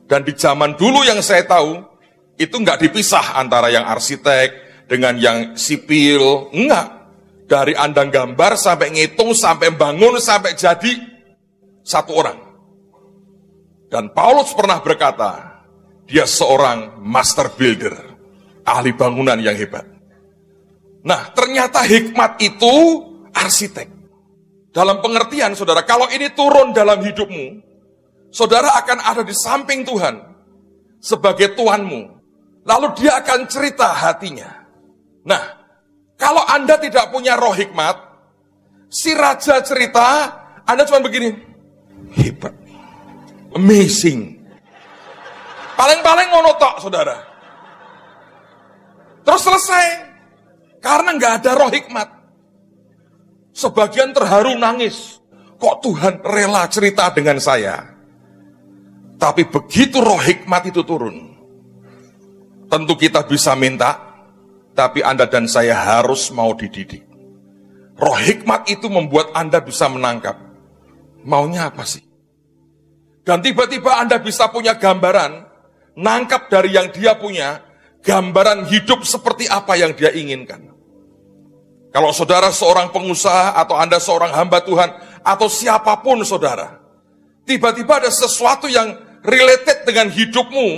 Dan di zaman dulu yang saya tahu, itu nggak dipisah antara yang arsitek dengan yang sipil. Enggak. Dari Anda gambar sampai ngitung, sampai bangun, sampai jadi satu orang. Dan Paulus pernah berkata, dia seorang master builder, ahli bangunan yang hebat. Nah, ternyata hikmat itu arsitek. Dalam pengertian, saudara, kalau ini turun dalam hidupmu, saudara akan ada di samping Tuhan sebagai Tuanmu. Lalu dia akan cerita hatinya. Nah, kalau Anda tidak punya roh hikmat, si raja cerita, Anda cuma begini, hebat, amazing. Paling-paling monotok, saudara. Terus selesai. Karena nggak ada roh hikmat. Sebagian terharu nangis. Kok Tuhan rela cerita dengan saya? Tapi begitu roh hikmat itu turun, tentu kita bisa minta, tapi Anda dan saya harus mau dididik. Roh hikmat itu membuat Anda bisa menangkap. Maunya apa sih? Dan tiba-tiba Anda bisa punya gambaran, nangkap dari yang dia punya, gambaran hidup seperti apa yang dia inginkan. Kalau saudara seorang pengusaha, atau Anda seorang hamba Tuhan, atau siapapun saudara, tiba-tiba ada sesuatu yang related dengan hidupmu,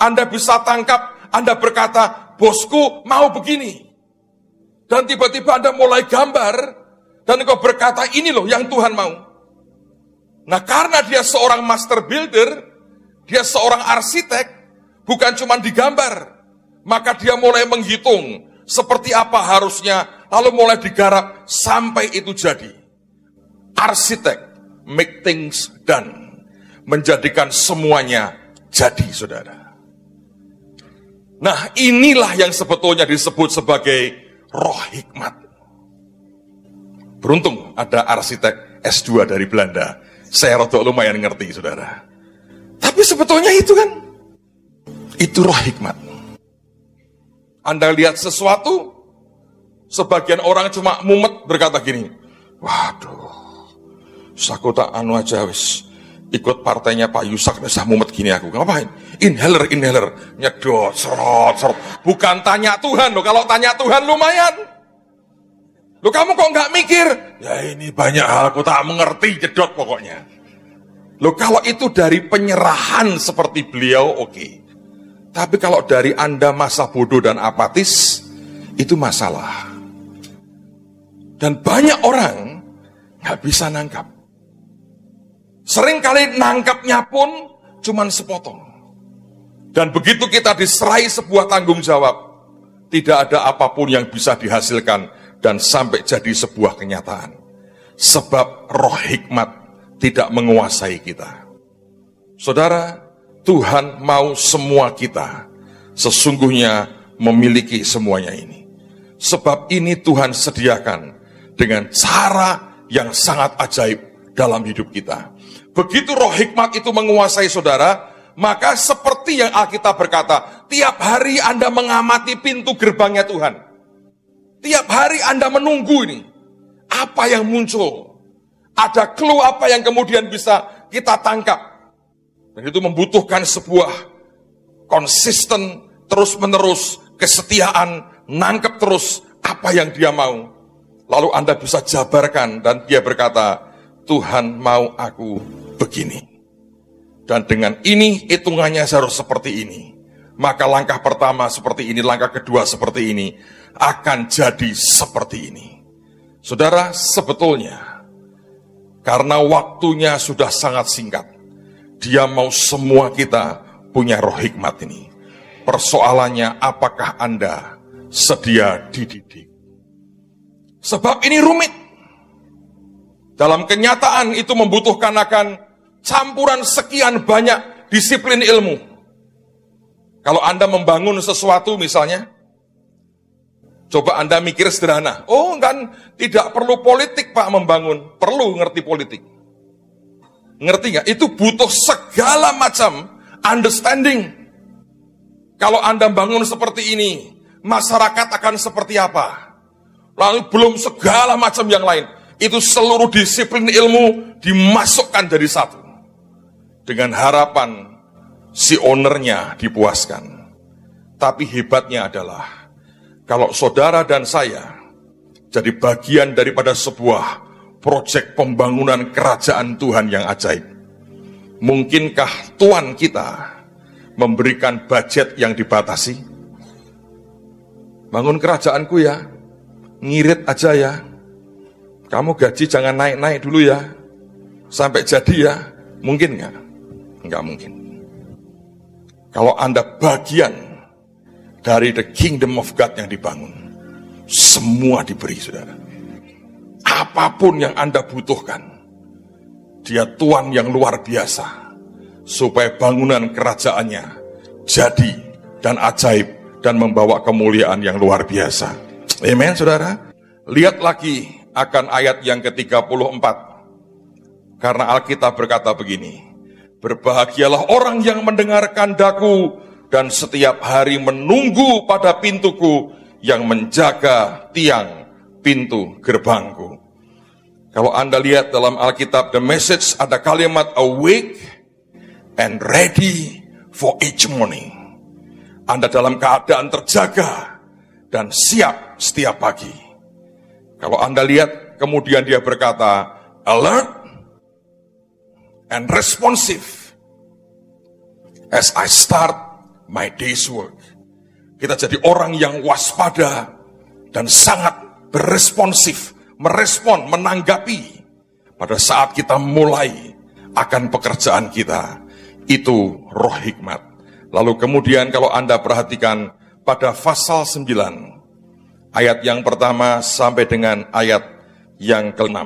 Anda bisa tangkap, Anda berkata, bosku mau begini. Dan tiba-tiba Anda mulai gambar, Dan engkau berkata, ini loh yang Tuhan mau. Nah, karena dia seorang master builder, dia seorang arsitek, bukan cuma digambar. Maka dia mulai menghitung seperti apa harusnya, lalu mulai digarap sampai itu jadi. Arsitek, make things done. Menjadikan semuanya jadi, saudara. Nah, inilah yang sebetulnya disebut sebagai roh hikmat. Beruntung ada arsitek S2 dari Belanda. Saya rada lumayan ngerti, saudara. Tapi sebetulnya itu kan, itu roh hikmat. Anda lihat sesuatu, sebagian orang cuma mumet berkata gini, waduh, aku tak anu aja wis, ikut partainya Pak Yusak, udah mumet gini aku, ngapain? Inhaler, nyedot, serot. Bukan tanya Tuhan loh, kalau tanya Tuhan lumayan. Loh kamu kok nggak mikir? Ya ini banyak hal aku tak mengerti, jedot pokoknya. Loh kalau itu dari penyerahan seperti beliau, oke. Tapi kalau dari Anda masa bodoh dan apatis, itu masalah. Dan banyak orang nggak bisa nangkap. Seringkali nangkapnya pun cuman sepotong. Dan begitu kita diserai sebuah tanggung jawab, tidak ada apapun yang bisa dihasilkan dan sampai jadi sebuah kenyataan. Sebab roh hikmat tidak menguasai kita. Saudara, Tuhan mau semua kita sesungguhnya memiliki semuanya ini. Sebab ini Tuhan sediakan dengan cara yang sangat ajaib dalam hidup kita. Begitu roh hikmat itu menguasai saudara, maka seperti yang Alkitab berkata, tiap hari Anda mengamati pintu gerbangnya Tuhan. Tiap hari Anda menunggu ini, apa yang muncul? Ada clue apa yang kemudian bisa kita tangkap? Dan itu membutuhkan sebuah konsisten, terus-menerus, kesetiaan, nangkep terus apa yang dia mau. Lalu Anda bisa jabarkan dan dia berkata, Tuhan mau aku begini. Dan dengan ini hitungannya harus seperti ini. Maka langkah pertama seperti ini, langkah kedua seperti ini, akan jadi seperti ini. Saudara, sebetulnya karena waktunya sudah sangat singkat, dia mau semua kita punya roh hikmat ini. Persoalannya apakah Anda sedia dididik? Sebab ini rumit. Dalam kenyataan itu membutuhkan akan campuran sekian banyak disiplin ilmu. Kalau Anda membangun sesuatu misalnya, coba Anda mikir sederhana. Oh kan tidak perlu politik Pak membangun, perlu ngerti politik. Ngerti nggak? Itu butuh segala macam understanding. Kalau Anda bangun seperti ini, masyarakat akan seperti apa? Lalu belum segala macam yang lain. Itu seluruh disiplin ilmu dimasukkan jadi satu. Dengan harapan si ownernya dipuaskan. Tapi hebatnya adalah, kalau saudara dan saya jadi bagian daripada sebuah proyek pembangunan kerajaan Tuhan yang ajaib. Mungkinkah Tuhan kita memberikan budget yang dibatasi? Bangun kerajaanku ya, ngirit aja ya. Kamu gaji jangan naik-naik dulu ya, sampai jadi ya. Mungkin nggak? Nggak mungkin. Kalau Anda bagian dari the kingdom of God yang dibangun, semua diberi, saudara. Apapun yang Anda butuhkan, dia Tuhan yang luar biasa, supaya bangunan kerajaannya jadi dan ajaib dan membawa kemuliaan yang luar biasa. Amen, saudara. Lihat lagi akan ayat yang ke-34. Karena Alkitab berkata begini, berbahagialah orang yang mendengarkan daku dan setiap hari menunggu pada pintuku, yang menjaga tiang pintu gerbangku. Kalau Anda lihat dalam Alkitab The Message, ada kalimat awake and ready for each morning. Anda dalam keadaan terjaga dan siap setiap pagi. Kalau Anda lihat, kemudian dia berkata, alert and responsive as I start my day's work. Kita jadi orang yang waspada dan sangat beresponsif merespon, menanggapi pada saat kita mulai akan pekerjaan kita. Itu roh hikmat. Lalu kemudian kalau Anda perhatikan pada pasal 9, ayat yang pertama sampai dengan ayat yang ke-6.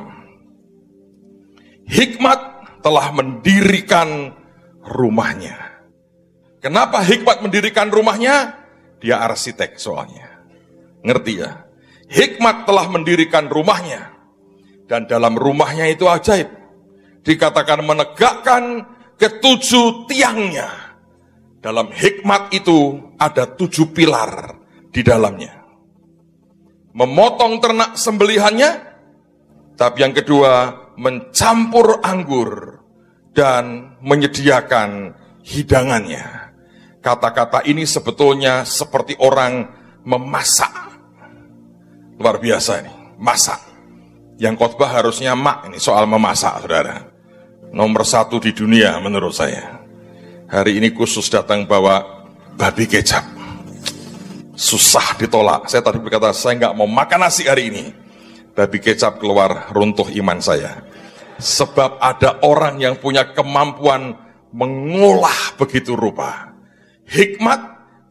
Hikmat telah mendirikan rumahnya. Kenapa hikmat mendirikan rumahnya? Dia arsitek soalnya. Ngerti ya? Hikmat telah mendirikan rumahnya. Dan dalam rumahnya itu ajaib. Dikatakan menegakkan ketujuh tiangnya. Dalam hikmat itu ada 7 pilar di dalamnya. Memotong ternak sembelihannya. Tapi yang kedua, mencampur anggur dan menyediakan hidangannya. Kata-kata ini sebetulnya seperti orang memasak. Luar biasa ini, masak. Yang khotbah harusnya mak ini soal memasak, saudara. Nomor 1 di dunia menurut saya. Hari ini khusus datang bawa babi kecap. Susah ditolak. Saya tadi berkata saya nggak mau makan nasi hari ini. Babi kecap keluar runtuh iman saya. Sebab ada orang yang punya kemampuan mengolah begitu rupa. Hikmat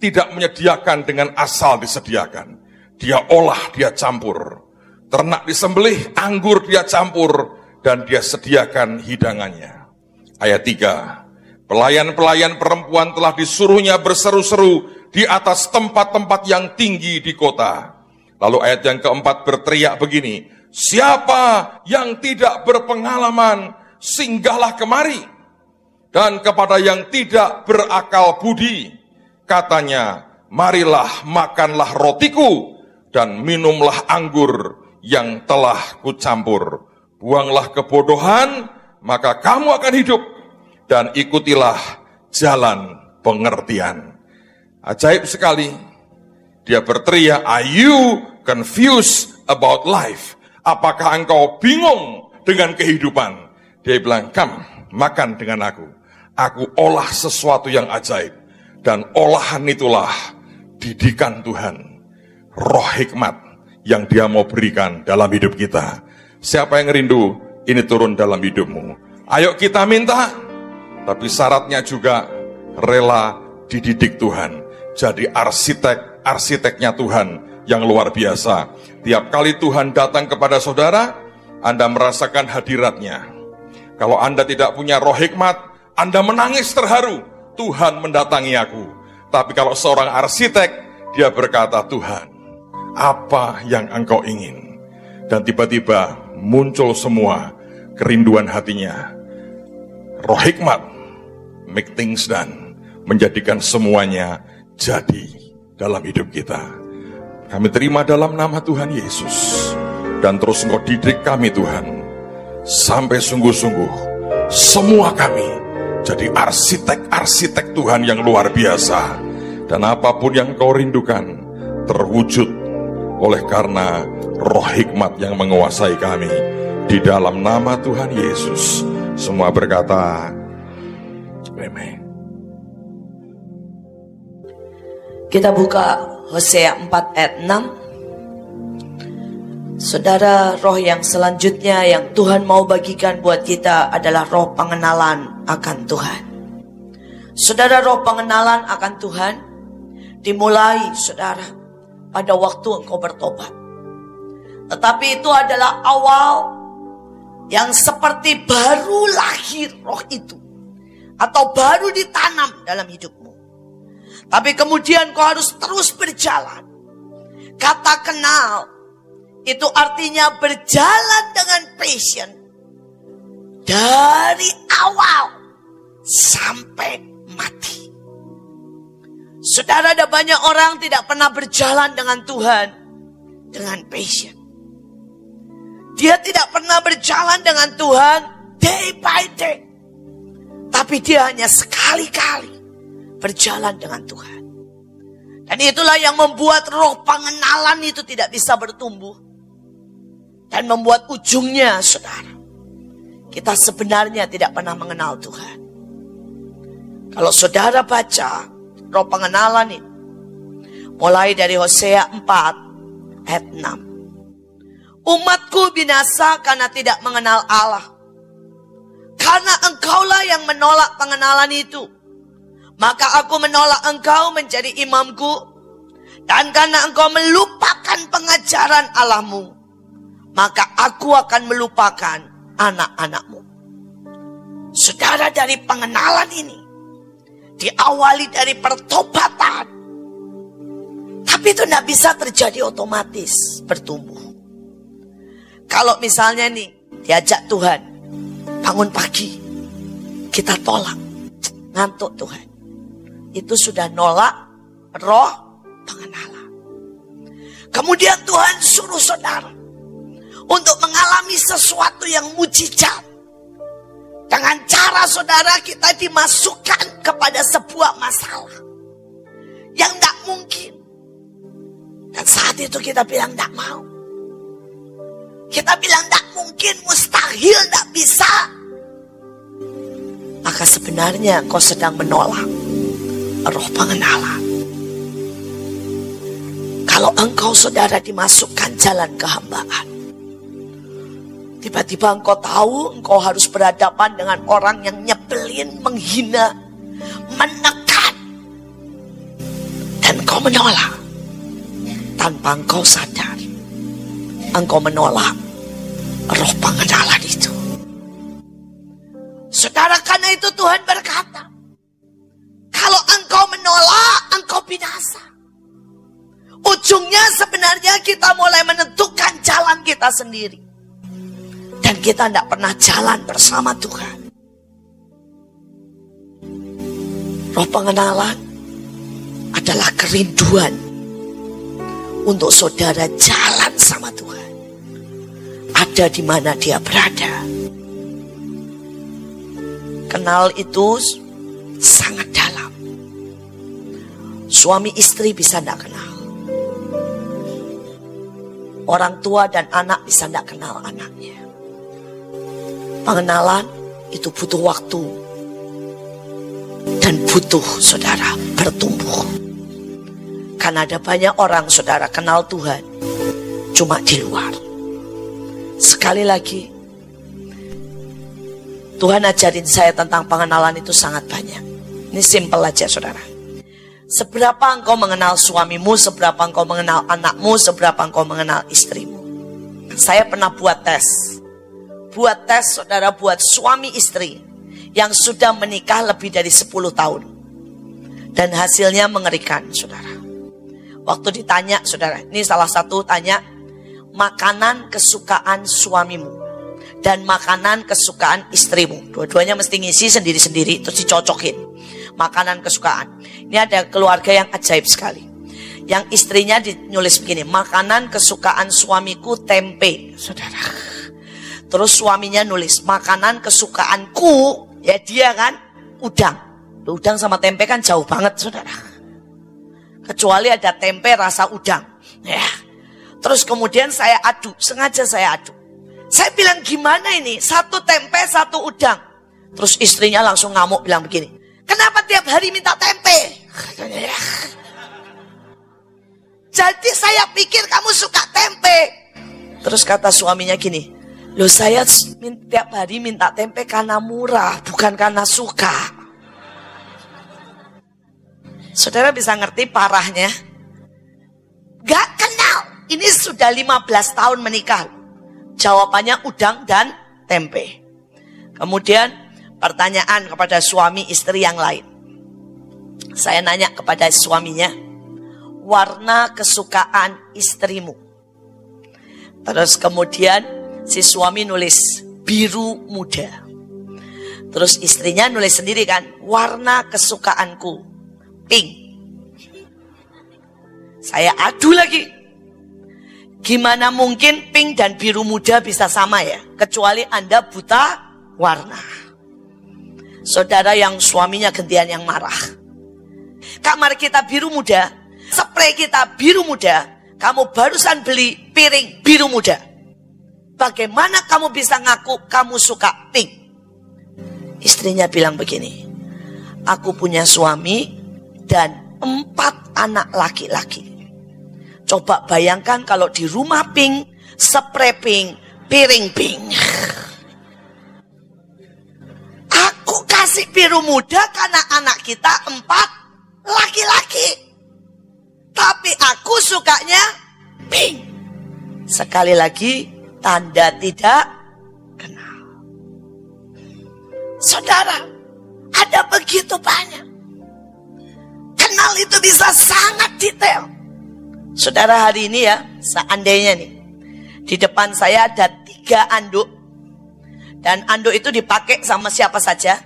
tidak menyediakan dengan asal disediakan. Dia olah, dia campur. Ternak disembelih, anggur dia campur, dan dia sediakan hidangannya. Ayat 3. Pelayan-pelayan perempuan telah disuruhnya berseru-seru di atas tempat-tempat yang tinggi di kota. Lalu ayat yang keempat berteriak begini, siapa yang tidak berpengalaman, singgahlah kemari. Dan kepada yang tidak berakal budi, katanya, marilah makanlah rotiku, dan minumlah anggur yang telah kucampur. Buanglah kebodohan, maka kamu akan hidup, dan ikutilah jalan pengertian. Ajaib sekali. Dia berteriak, are you confused about life? Apakah engkau bingung dengan kehidupan? Dia bilang, come, makan dengan aku. Aku olah sesuatu yang ajaib. Dan olahan itulah didikan Tuhan. Roh hikmat yang dia mau berikan dalam hidup kita. Siapa yang rindu ini turun dalam hidupmu? Ayo kita minta. Tapi syaratnya juga rela dididik Tuhan. Jadi arsiteknya Tuhan yang luar biasa. Tiap kali Tuhan datang kepada saudara, Anda merasakan hadiratnya. Kalau Anda tidak punya roh hikmat, Anda menangis terharu, Tuhan mendatangi aku. Tapi kalau seorang arsitek, dia berkata, Tuhan, apa yang engkau ingin? Dan tiba-tiba muncul semua kerinduan hatinya. Roh hikmat, make things done, menjadikan semuanya jadi dalam hidup kita. Kami terima dalam nama Tuhan Yesus. Dan terus engkau didik kami Tuhan. Sampai sungguh-sungguh semua kami jadi arsitek-arsitek Tuhan yang luar biasa. Dan apapun yang kau rindukan terwujud oleh karena roh hikmat yang menguasai kami. Di dalam nama Tuhan Yesus. Semua berkata amen. Kita buka Hosea 4 ayat 6. Saudara, roh yang selanjutnya yang Tuhan mau bagikan buat kita adalah roh pengenalan akan Tuhan. Saudara, roh pengenalan akan Tuhan dimulai, saudara, pada waktu engkau bertobat. Tetapi itu adalah awal yang seperti baru lahir roh itu. Atau baru ditanam dalam hidupmu. Tapi kemudian kau harus terus berjalan. Kata kenal itu artinya berjalan dengan passion. Dari awal sampai mati. Saudara, ada banyak orang tidak pernah berjalan dengan Tuhan dengan passion. Dia tidak pernah berjalan dengan Tuhan day by day. Tapi dia hanya sekali-kali berjalan dengan Tuhan. Dan itulah yang membuat roh pengenalan itu tidak bisa bertumbuh. Dan membuat ujungnya, saudara, kita sebenarnya tidak pernah mengenal Tuhan. Kalau saudara baca roh pengenalan ini, mulai dari Hosea 4 ayat 6. Umatku binasa karena tidak mengenal Allah. Karena engkaulah yang menolak pengenalan itu, maka aku menolak engkau menjadi imamku. Dan karena engkau melupakan pengajaran Allahmu, maka aku akan melupakan anak-anakmu. Saudara, dari pengenalan ini diawali dari pertobatan. Tapi itu tidak bisa terjadi otomatis bertumbuh. Kalau misalnya nih diajak Tuhan, bangun pagi, kita tolak, ngantuk Tuhan. Itu sudah nolak roh pengenalan. Kemudian Tuhan suruh saudara untuk mengalami sesuatu yang mujizat. Dengan cara saudara kita dimasukkan kepada sebuah masalah yang tidak mungkin. Dan saat itu kita bilang tidak mau. Kita bilang tidak mungkin, mustahil, tidak bisa. Maka sebenarnya kau sedang menolak roh pengenalan. Kalau engkau saudara dimasukkan jalan kehambaan, tiba-tiba engkau tahu engkau harus berhadapan dengan orang yang nyebelin, menghina, menekan. Dan engkau menolak. Tanpa engkau sadar, engkau menolak roh pengenalan itu. Saudara, karena itu Tuhan berkata, kalau engkau menolak, engkau binasa. Ujungnya sebenarnya kita mulai menentukan jalan kita sendiri. Dan kita tidak pernah jalan bersama Tuhan. Roh pengenalan adalah kerinduan untuk saudara jalan sama Tuhan. Ada di mana dia berada. Kenal itu sangat dalam. Suami istri bisa tidak kenal. Orang tua dan anak bisa tidak kenal anaknya. Pengenalan itu butuh waktu. Dan butuh saudara bertumbuh. Karena ada banyak orang saudara kenal Tuhan cuma di luar. Sekali lagi, Tuhan ajarin saya tentang pengenalan itu sangat banyak. Ini simple aja saudara. Seberapa engkau mengenal suamimu, seberapa engkau mengenal anakmu, seberapa engkau mengenal istrimu. Saya pernah buat tes. Buat tes saudara buat suami istri yang sudah menikah lebih dari 10 tahun. Dan hasilnya mengerikan saudara. Waktu ditanya saudara, ini salah satu tanya, makanan kesukaan suamimu dan makanan kesukaan istrimu. Dua-duanya mesti ngisi sendiri-sendiri terus dicocokin. Makanan kesukaan. Ini ada keluarga yang ajaib sekali. Yang istrinya nulis begini, makanan kesukaan suamiku tempe, saudara. Terus suaminya nulis, makanan kesukaanku, ya dia kan, udang. Udang sama tempe kan jauh banget saudara. Kecuali ada tempe rasa udang. Ya. Terus kemudian saya adu, sengaja saya adu. Saya bilang gimana ini, satu tempe satu udang. Terus istrinya langsung ngamuk bilang begini, kenapa tiap hari minta tempe? Jadi saya pikir kamu suka tempe. Terus kata suaminya gini, loh saya tiap hari minta tempe karena murah, bukan karena suka. Saudara bisa ngerti parahnya? Gak kenal. Ini sudah 15 tahun menikah. Jawabannya udang dan tempe. Kemudian pertanyaan kepada suami istri yang lain. Saya nanya kepada suaminya, warna kesukaan istrimu. Terus kemudian si suami nulis biru muda. Terus istrinya nulis sendiri kan, warna kesukaanku pink. Saya adu lagi. Gimana mungkin pink dan biru muda bisa sama ya? Kecuali Anda buta warna. Saudara yang suaminya gantian yang marah. Kamar kita biru muda, spray kita biru muda, kamu barusan beli piring biru muda. Bagaimana kamu bisa ngaku kamu suka pink? Istrinya bilang begini, aku punya suami dan 4 anak laki-laki. Coba bayangkan kalau di rumah pink spray pink, piring pink. Aku kasih biru muda karena anak kita 4 laki-laki. Tapi aku sukanya pink. Sekali lagi, tanda tidak kenal. Saudara, ada begitu banyak. Kenal itu bisa sangat detail. Saudara, hari ini ya, seandainya nih, di depan saya ada 3 anduk. Dan anduk itu dipakai sama siapa saja.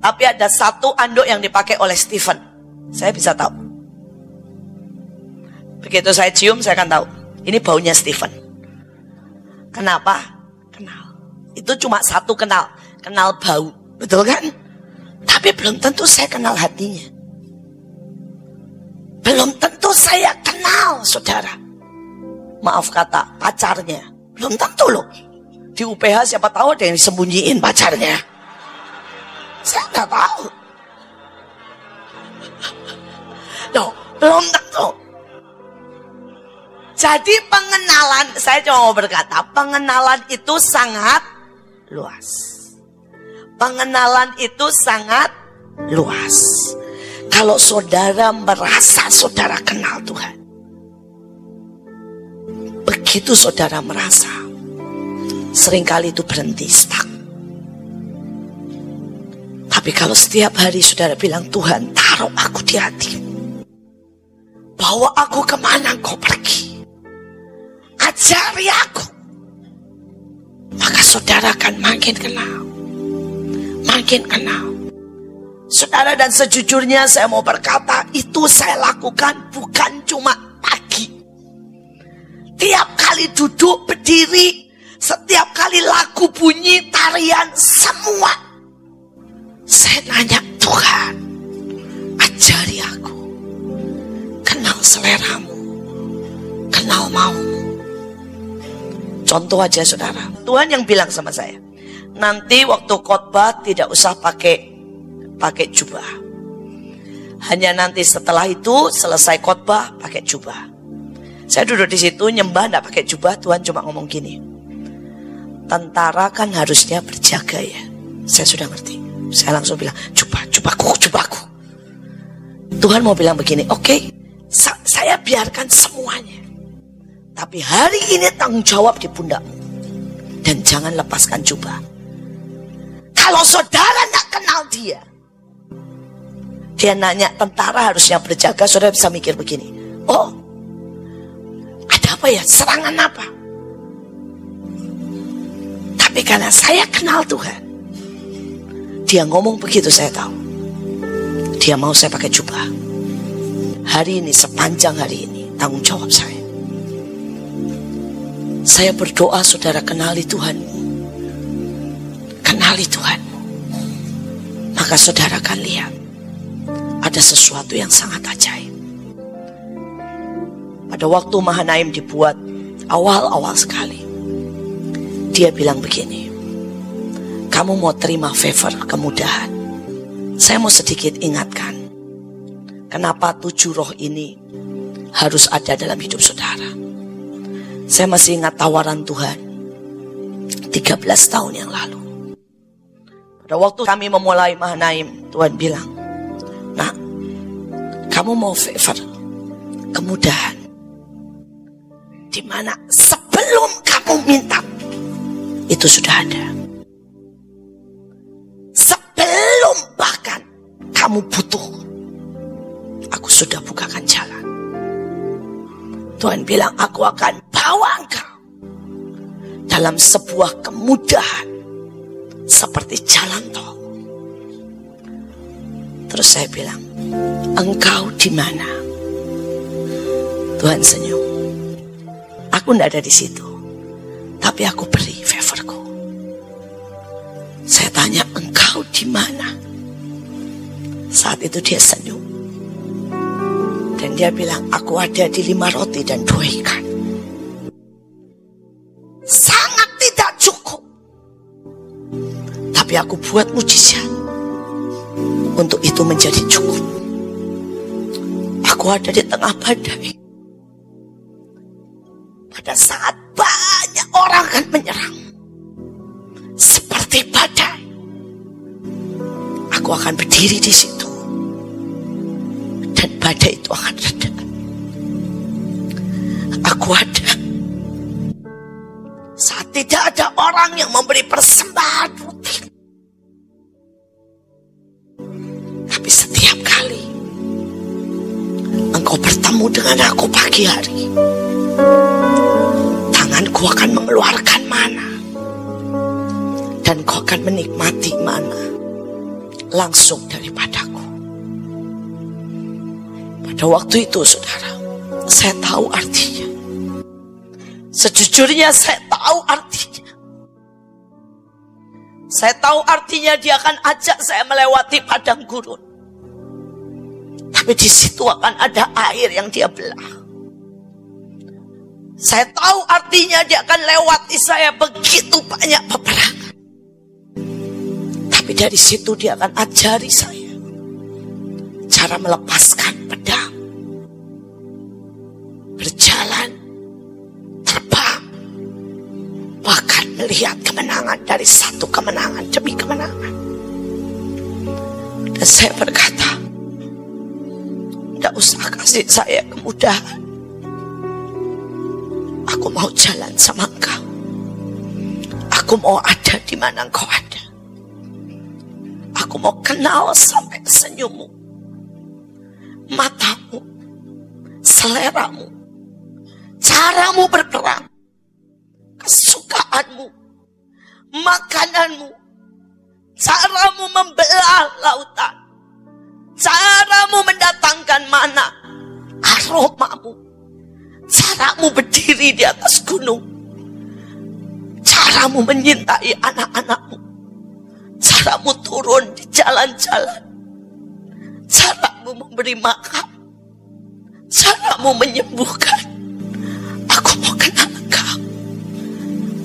Tapi ada 1 anduk yang dipakai oleh Stephen. Saya bisa tahu. Begitu saya cium, saya akan tahu. Ini baunya Stephen. Kenapa? Kenal. Itu cuma 1 kenal. Kenal bau. Betul kan? Tapi belum tentu saya kenal hatinya. Belum tentu saya kenal, saudara. Maaf kata, pacarnya. Belum tentu loh. Di UPH siapa tahu ada yang disembunyiin pacarnya. Saya nggak tahu. Loh, belum tentu. Jadi pengenalan, saya cuma mau berkata, pengenalan itu sangat luas. Pengenalan itu sangat luas. Kalau saudara merasa saudara kenal Tuhan, begitu saudara merasa, seringkali itu berhenti, stuck. Tapi kalau setiap hari saudara bilang, Tuhan taruh aku di hatimu, bawa aku kemana kau pergi, ajari aku, maka saudara akan makin kenal. Makin kenal. Saudara, dan sejujurnya saya mau berkata, itu saya lakukan bukan cuma pagi. Tiap kali duduk, berdiri, setiap kali lagu bunyi, tarian, semua. Saya nanya, Tuhan, ajari aku. Kenal seleramu. Kenal maumu. Contoh aja saudara, Tuhan yang bilang sama saya, nanti waktu khotbah tidak usah pakai jubah. Hanya nanti setelah itu selesai khotbah pakai jubah. Saya duduk di situ nyembah enggak pakai jubah. Tuhan cuma ngomong gini, tentara kan harusnya berjaga ya. Saya sudah ngerti. Saya langsung bilang, jubahku. Tuhan mau bilang begini, oke, saya biarkan semuanya. Tapi hari ini tanggung jawab di pundakmu. Dan jangan lepaskan jubah. Kalau saudara tidak kenal dia, dia nanya tentara harusnya berjaga, saudara bisa mikir begini, oh, ada apa ya, serangan apa? Tapi karena saya kenal Tuhan, dia ngomong begitu, saya tahu dia mau saya pakai jubah. Hari ini, sepanjang hari ini, tanggung jawab saya. Saya berdoa saudara kenali Tuhanmu. Kenali Tuhanmu. Maka saudara akan lihat ada sesuatu yang sangat ajaib. Pada waktu Mahanaim dibuat awal-awal sekali, dia bilang begini, kamu mau terima favor, kemudahan. Saya mau sedikit ingatkan, kenapa 7 roh ini harus ada dalam hidup saudara. Saya masih ingat tawaran Tuhan 13 tahun yang lalu. Pada waktu kami memulai Mahanaim, Tuhan bilang, nah, kamu mau favor, kemudahan, di mana sebelum kamu minta, itu sudah ada. Sebelum bahkan kamu butuh, aku sudah bukakan jalan. Tuhan bilang, aku akan bawa engkau dalam sebuah kemudahan seperti jalan tol. Terus saya bilang, engkau di mana? Tuhan senyum. Aku tidak ada di situ, tapi aku beri favorku. Saya tanya, engkau di mana? Saat itu dia senyum. Dan dia bilang, aku ada di 5 roti dan 2 ikan. Sangat tidak cukup. Tapi aku buat mujizat untuk itu menjadi cukup. Aku ada di tengah badai. pada saat banyak orang akan menyerang seperti badai, aku akan berdiri di situ dan badai itu akan reda. Aku ada saat tidak ada orang yang memberi persembahan rutin, tapi setiap kali Engkau bertemu dengan aku pagi hari, tanganku akan mengeluarkan mana dan Kau akan menikmati mana langsung daripadaku. Pada waktu itu, saudara, saya tahu artinya. Sejujurnya saya tahu artinya. Saya tahu artinya dia akan ajak saya melewati padang gurun. Tapi di situ akan ada air yang dia belah. Saya tahu artinya dia akan lewati saya begitu banyak peperangan. Tapi dari situ dia akan ajari saya cara melepaskan pedang, berjalan, terbang, bahkan melihat kemenangan dari satu kemenangan demi kemenangan. Dan saya berkata, tidak usah kasih saya kemudahan. Aku mau jalan sama Engkau. Aku mau ada di mana Engkau ada. Aku mau kenal sampai senyummu, matamu, seleramu, caramu berperang, kesukaanmu, makananmu, caramu membelah lautan, caramu mendatangkan mana, aromamu, caramu berdiri di atas gunung, caramu menyintai anak-anakmu, caramu turun di jalan-jalan, caramu memberi makan, caramu menyembuhkan. Aku mau kenal Engkau.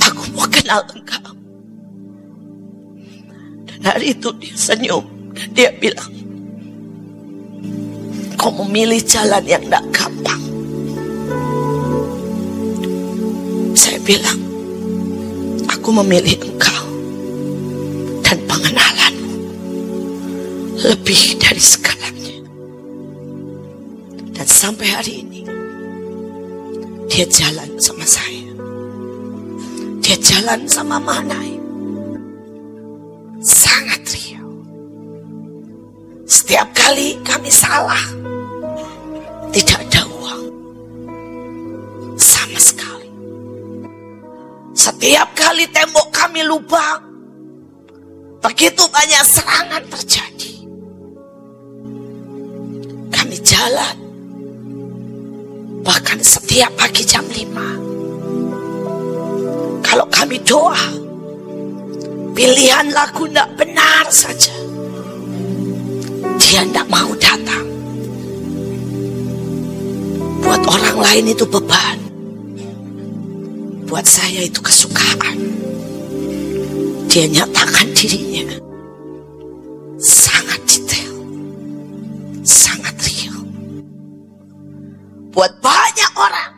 Aku mau kenal Engkau. Dan hari itu dia senyum dan dia bilang, kau memilih jalan yang tidak gampang. Saya bilang, aku memilih Engkau dan pengenalanmu lebih dari segalanya. Dan sampai hari ini dia jalan sama saya. Dia jalan sama Manai. Sangat riuh. Setiap kali kami salah, tidak ada uang sama sekali. Setiap kali tembok kami lubang, begitu banyak serangan terjadi. Kami jalan, bahkan setiap pagi jam 5. Kalau kami doa, pilihan lagu tidak benar saja, dia tidak mau datang. Buat orang lain itu beban, buat saya itu kesukaan. Dia nyatakan dirinya sangat detail, sangat real. Buat banyak orang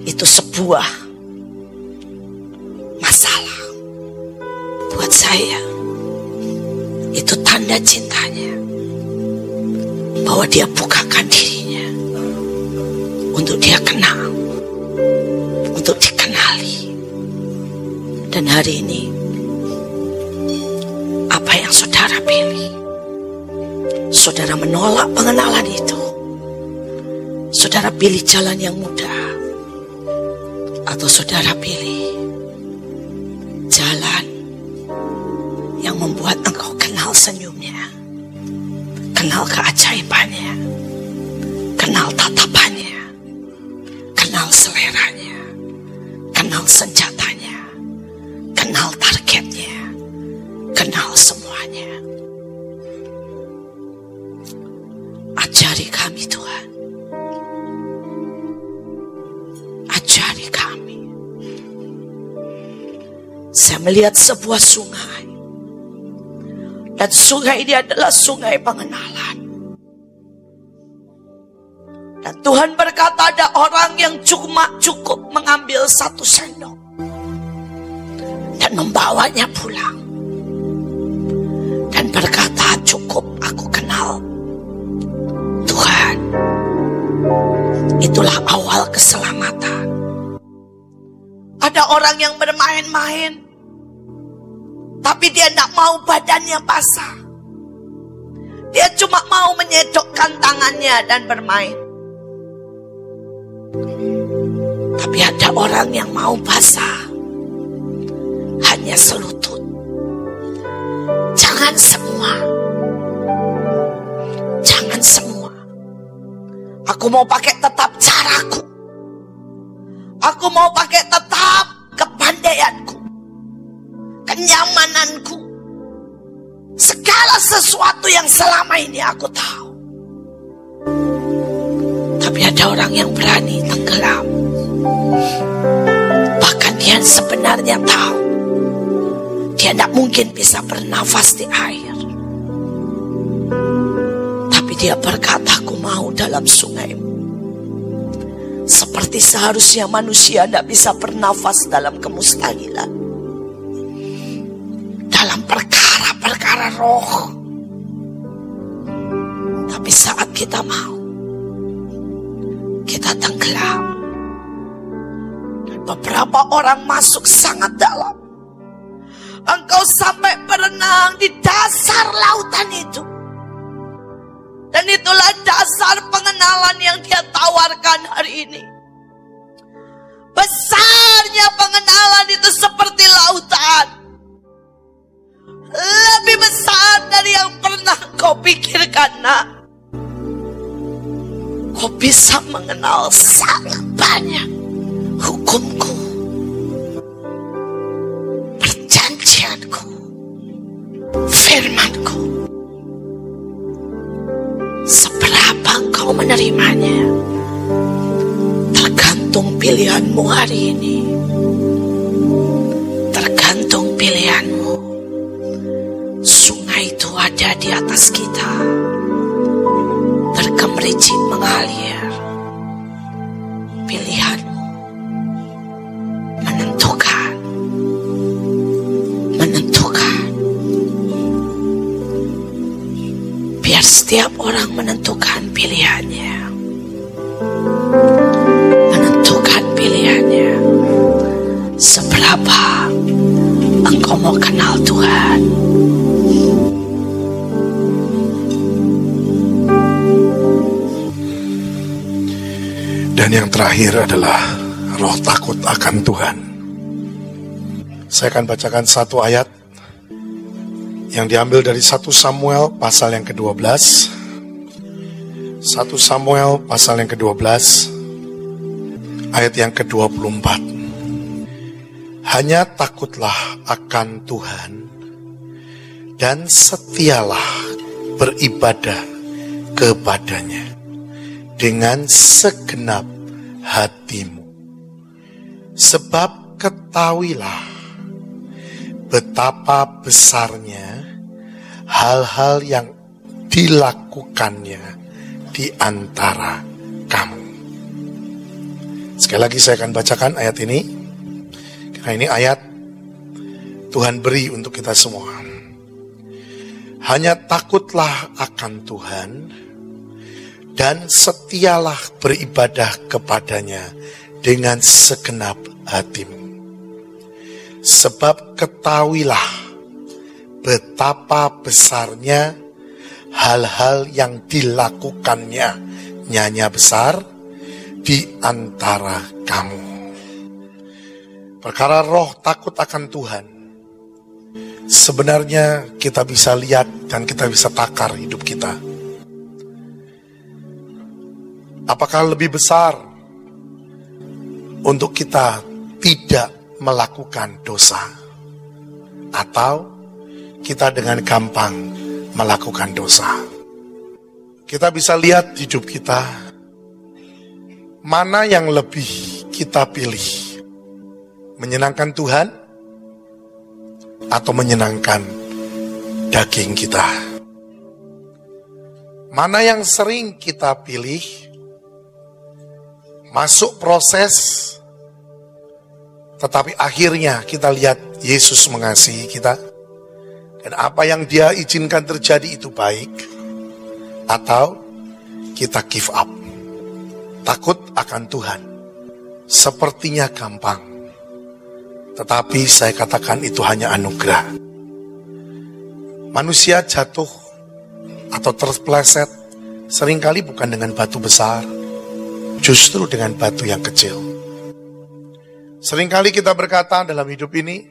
itu sebuah masalah. Buat saya itu tanda cintanya, bahwa dia bukakan dirinya untuk dia kenal, untuk dikenali. Dan hari ini, apa yang saudara pilih? Saudara menolak pengenalan itu? Saudara pilih jalan yang mudah? Atau saudara pilih jalan yang membuat engkau kenal senyumnya, kenal keajaibannya, kenal tatapannya, kenal seleranya, kenal senjatanya, kenal targetnya, kenal semuanya. Ajari kami Tuhan, ajari kami. Saya melihat sebuah sungai, dan sungai ini adalah sungai pengenalan. Dan Tuhan berkata, ada orang yang cuma cukup mengambil 1 sendok dan membawanya pulang dan berkata, cukup, aku kenal Tuhan. Itulah awal keselamatan. Ada orang yang bermain-main, tapi dia tidak mau badannya basah. Dia cuma mau menyedokkan tangannya dan bermain. Tapi ada orang yang mau basah, hanya selutut. Jangan semua. Jangan semua. Aku mau pakai tetap caraku. Aku mau pakai tetap kepandaianku, kenyamananku, segala sesuatu yang selama ini aku tahu. Tapi ada orang yang berani tenggelam. Bahkan dia sebenarnya tahu dia tidak mungkin bisa bernafas di air. Tapi dia berkata, aku mau dalam sungai. Seperti seharusnya manusia tidak bisa bernafas dalam kemustahilan, dalam perkara-perkara roh. Tapi saat kita mau, kita tenggelam. Dan beberapa orang masuk sangat dalam. Engkau sampai berenang di dasar lautan itu. Dan itulah dasar pengenalan yang dia tawarkan hari ini. Besarnya pengenalan itu seperti lautan. Lebih besar dari yang pernah kau pikirkan, nak. Kau bisa mengenal sangat banyak hukumku, perjanjianku, firmanku. Seberapa engkau menerimanya, tergantung pilihanmu hari ini. Tergantung pilihanmu. Sungai itu ada di atas kita, bergemericik mengalir. Pilihanmu menentukan. Biar setiap orang menentukan pilihannya. Menentukan pilihannya. Seberapa engkau mau kenal Tuhan. Dan yang terakhir adalah roh takut akan Tuhan. Saya akan bacakan satu ayat yang diambil dari 1 Samuel pasal yang ke-12. 1 Samuel pasal yang ke-12 ayat yang ke-24. Hanya takutlah akan Tuhan dan setialah beribadah kepadanya dengan segenap hatimu. Sebab ketahuilah betapa besarnya hal-hal yang dilakukannya di antara kamu. Sekali lagi saya akan bacakan ayat ini, karena ini ayat Tuhan beri untuk kita semua. Hanya takutlah akan Tuhan dan setialah beribadah kepadanya dengan segenap hatimu. Sebab ketahuilah betapa besarnya hal-hal yang dilakukannya, nyanya besar, di antara kamu. Perkara roh takut akan Tuhan, sebenarnya kita bisa lihat dan kita bisa takar hidup kita. Apakah lebih besar untuk kita tidak melakukan dosa, atau kita dengan gampang melakukan dosa? Kita bisa lihat hidup kita, mana yang lebih kita pilih, menyenangkan Tuhan atau menyenangkan daging kita? Mana yang sering kita pilih, masuk proses, tetapi akhirnya kita lihat Yesus mengasihi kita. Dan apa yang Dia izinkan terjadi itu baik. Atau kita give up. Takut akan Tuhan. Sepertinya gampang. Tetapi saya katakan itu hanya anugerah. Manusia jatuh atau terpeleset seringkali bukan dengan batu besar, justru dengan batu yang kecil. Seringkali kita berkata dalam hidup ini,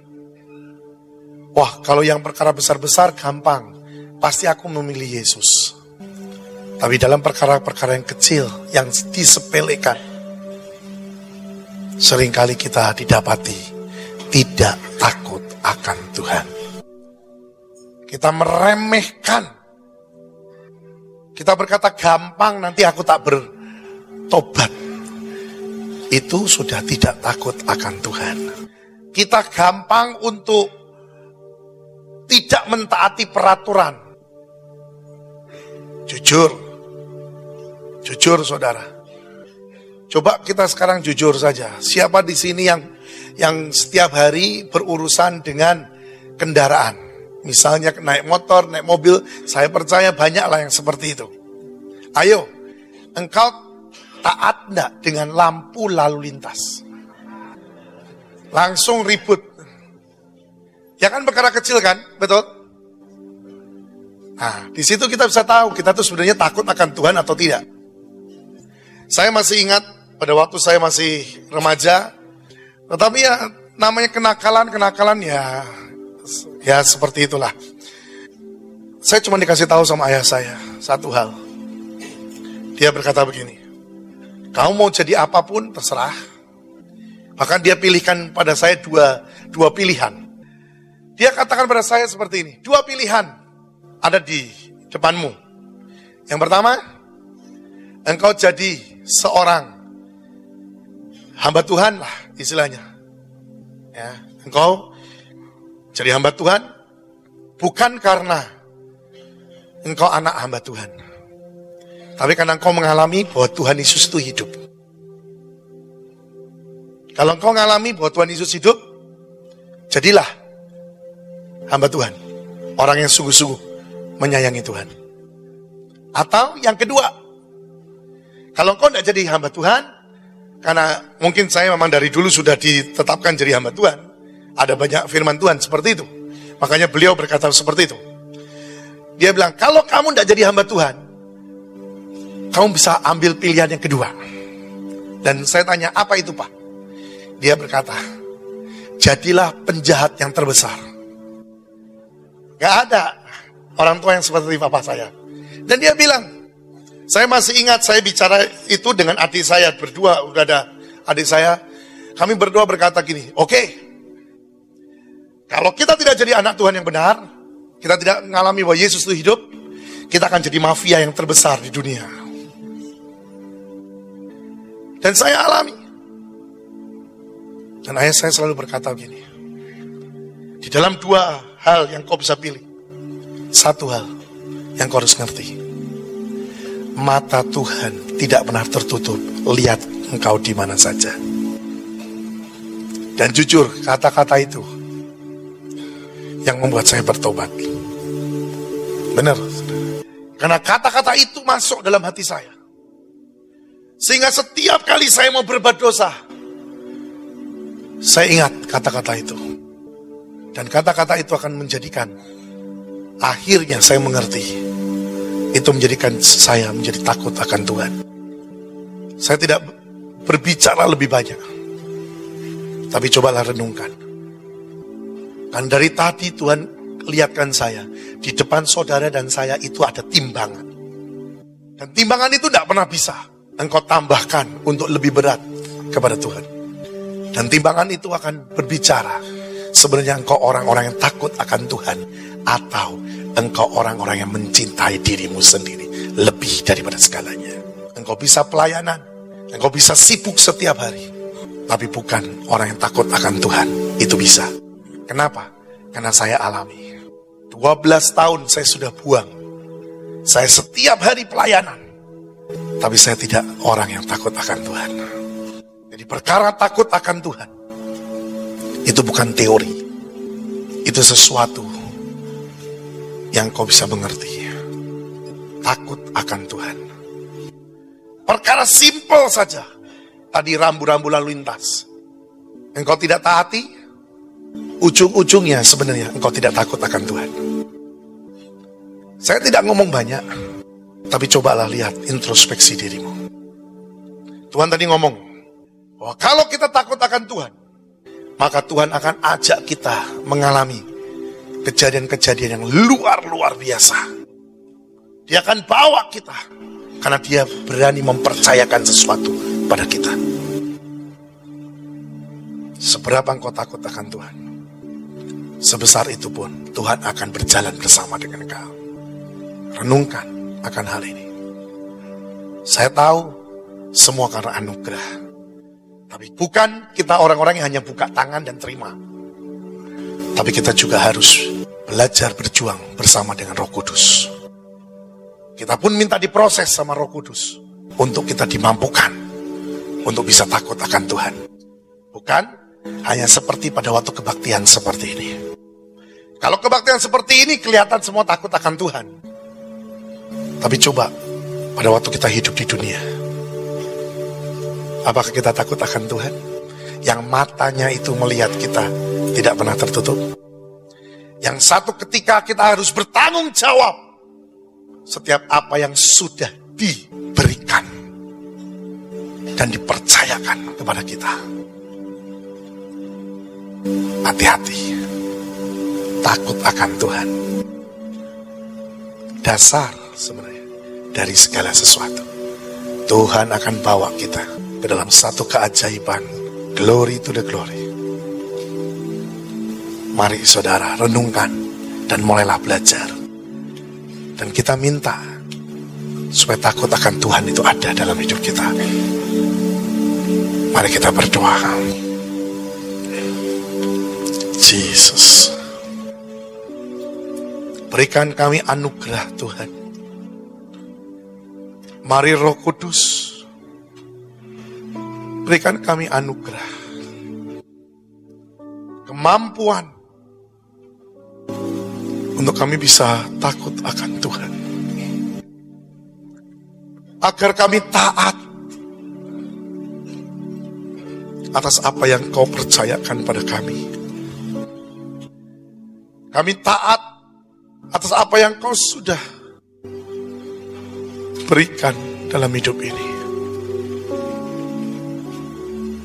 wah kalau yang perkara besar-besar gampang, pasti aku memilih Yesus. Tapi dalam perkara-perkara yang kecil, yang disepelekan, seringkali kita didapati tidak takut akan Tuhan. Kita meremehkan. Kita berkata gampang, nanti aku tak bertobat. Itu sudah tidak takut akan Tuhan. Kita gampang untuk tidak mentaati peraturan. Jujur saudara. Coba kita sekarang jujur saja. Siapa di sini yang setiap hari berurusan dengan kendaraan? Misalnya naik motor, naik mobil, saya percaya banyaklah yang seperti itu. Ayo, engkau taat enggak dengan lampu lalu lintas? Langsung ribut. Ya kan perkara kecil kan, betul? Nah, di situ kita bisa tahu kita tuh sebenarnya takut akan Tuhan atau tidak. Saya masih ingat pada waktu saya masih remaja, tetapi ya namanya kenakalan ya seperti itulah. Saya cuma dikasih tahu sama ayah saya satu hal. Dia berkata begini, kamu mau jadi apapun terserah. Bahkan dia pilihkan pada saya dua pilihan. Dia katakan pada saya seperti ini, 2 pilihan ada di depanmu. Yang pertama, engkau jadi seorang hamba Tuhan lah istilahnya. Ya, engkau jadi hamba Tuhan bukan karena engkau anak hamba Tuhan, tapi karena engkau mengalami bahwa Tuhan Yesus itu hidup. Kalau engkau mengalami bahwa Tuhan Yesus hidup, jadilah hamba Tuhan, orang yang sungguh-sungguh menyayangi Tuhan. Atau yang kedua, kalau engkau tidak jadi hamba Tuhan, karena mungkin saya memang dari dulu sudah ditetapkan jadi hamba Tuhan, ada banyak firman Tuhan seperti itu. Makanya beliau berkata seperti itu. Dia bilang, kalau kamu tidak jadi hamba Tuhan, kamu bisa ambil pilihan yang kedua. Dan saya tanya, apa itu Pak? Dia berkata, jadilah penjahat yang terbesar. Gak ada orang tua yang seperti papa saya. Dan dia bilang, saya masih ingat saya bicara itu dengan adik saya berdua, udah ada adik saya. Kami berdua berkata gini, oke, kalau kita tidak jadi anak Tuhan yang benar, kita tidak mengalami bahwa Yesus itu hidup, kita akan jadi mafia yang terbesar di dunia. Dan saya alami. Dan ayah saya selalu berkata begini, di dalam 2 hal yang kau bisa pilih, satu hal yang kau harus ngerti, mata Tuhan tidak pernah tertutup, lihat engkau di mana saja. Dan jujur, kata-kata itu yang membuat saya bertobat. Benar. Karena kata-kata itu masuk dalam hati saya. Sehingga setiap kali saya mau berbuat dosa, saya ingat kata-kata itu. Dan kata-kata itu akan menjadikan, akhirnya saya mengerti, itu menjadikan saya menjadi takut akan Tuhan. Saya tidak berbicara lebih banyak, tapi cobalah renungkan. Dan dari tadi Tuhan lihatkan saya, di depan saudara dan saya itu ada timbangan. Dan timbangan itu tidak pernah bisa engkau tambahkan untuk lebih berat kepada Tuhan. Dan timbangan itu akan berbicara, sebenarnya engkau orang-orang yang takut akan Tuhan, atau engkau orang-orang yang mencintai dirimu sendiri lebih daripada segalanya. Engkau bisa pelayanan, engkau bisa sibuk setiap hari, tapi bukan orang yang takut akan Tuhan. Itu bisa. Kenapa? Karena saya alami. 12 tahun saya sudah buang. Saya setiap hari pelayanan, tapi saya tidak orang yang takut akan Tuhan. Jadi perkara takut akan Tuhan, itu bukan teori. Itu sesuatu yang kau bisa mengerti. Takut akan Tuhan. Perkara simpel saja. Tadi rambu-rambu lalu lintas. Engkau tidak taati, ujung-ujungnya sebenarnya engkau tidak takut akan Tuhan. Saya tidak ngomong banyak, tapi cobalah lihat introspeksi dirimu. Tuhan tadi ngomong, bahwa kalau kita takut akan Tuhan, maka Tuhan akan ajak kita mengalami kejadian-kejadian yang luar biasa. Dia akan bawa kita, karena dia berani mempercayakan sesuatu pada kita. Seberapa engkau takut akan Tuhan, sebesar itu pun Tuhan akan berjalan bersama dengan engkau. Renungkan akan hal ini. Saya tahu semua karena anugerah. Tapi bukan kita orang-orang yang hanya buka tangan dan terima. Tapi kita juga harus belajar berjuang bersama dengan Roh Kudus. Kita pun minta diproses sama Roh Kudus untuk kita dimampukan untuk bisa takut akan Tuhan. Bukan hanya seperti pada waktu kebaktian seperti ini. Kalau kebaktian seperti ini kelihatan semua takut akan Tuhan. Tapi coba pada waktu kita hidup di dunia, apakah kita takut akan Tuhan? Yang matanya itu melihat kita tidak pernah tertutup. Yang satu ketika kita harus bertanggung jawab setiap apa yang sudah diberikan dan dipercayakan kepada kita. Hati-hati, takut akan Tuhan. Dasar sebenarnya dari segala sesuatu. Tuhan akan bawa kita ke dalam satu keajaiban, glory to the glory. Mari saudara renungkan dan mulailah belajar. Dan kita minta supaya takut akan Tuhan itu ada dalam hidup kita. Mari kita berdoa. Yesus, berikan kami anugerah Tuhan. Mari Roh Kudus, berikan kami anugerah, kemampuan untuk kami bisa takut akan Tuhan. Agar kami taat atas apa yang Kau percayakan pada kami. Kami taat atas apa yang Kau sudah berikan dalam hidup ini.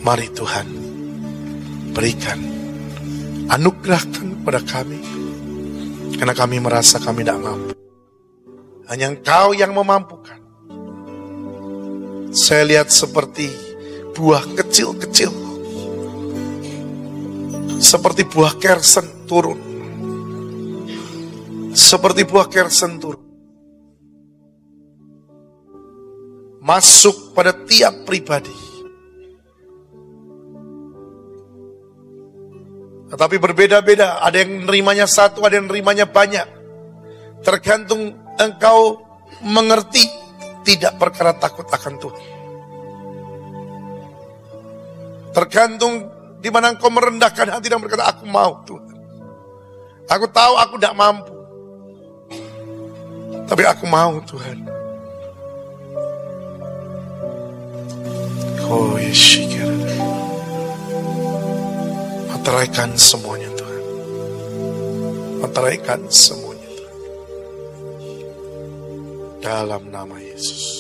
Mari Tuhan, berikan, anugerahkan kepada kami. Karena kami merasa kami tidak mampu. Hanya Engkau yang memampukan. Saya lihat seperti buah kecil-kecil. Seperti buah kersen turun. Seperti buah kersen turun. Masuk pada tiap pribadi. Tetapi berbeda-beda. Ada yang nerimanya satu, ada yang nerimanya banyak. Tergantung engkau mengerti tidak perkara takut akan Tuhan. Tergantung di mana engkau merendahkan hati dan berkata, aku mau Tuhan. Aku tahu aku tidak mampu. Tapi aku mau Tuhan. Oh Yesus, materaikan semuanya Tuhan. Materaikan semuanya Tuhan. Dalam nama Yesus.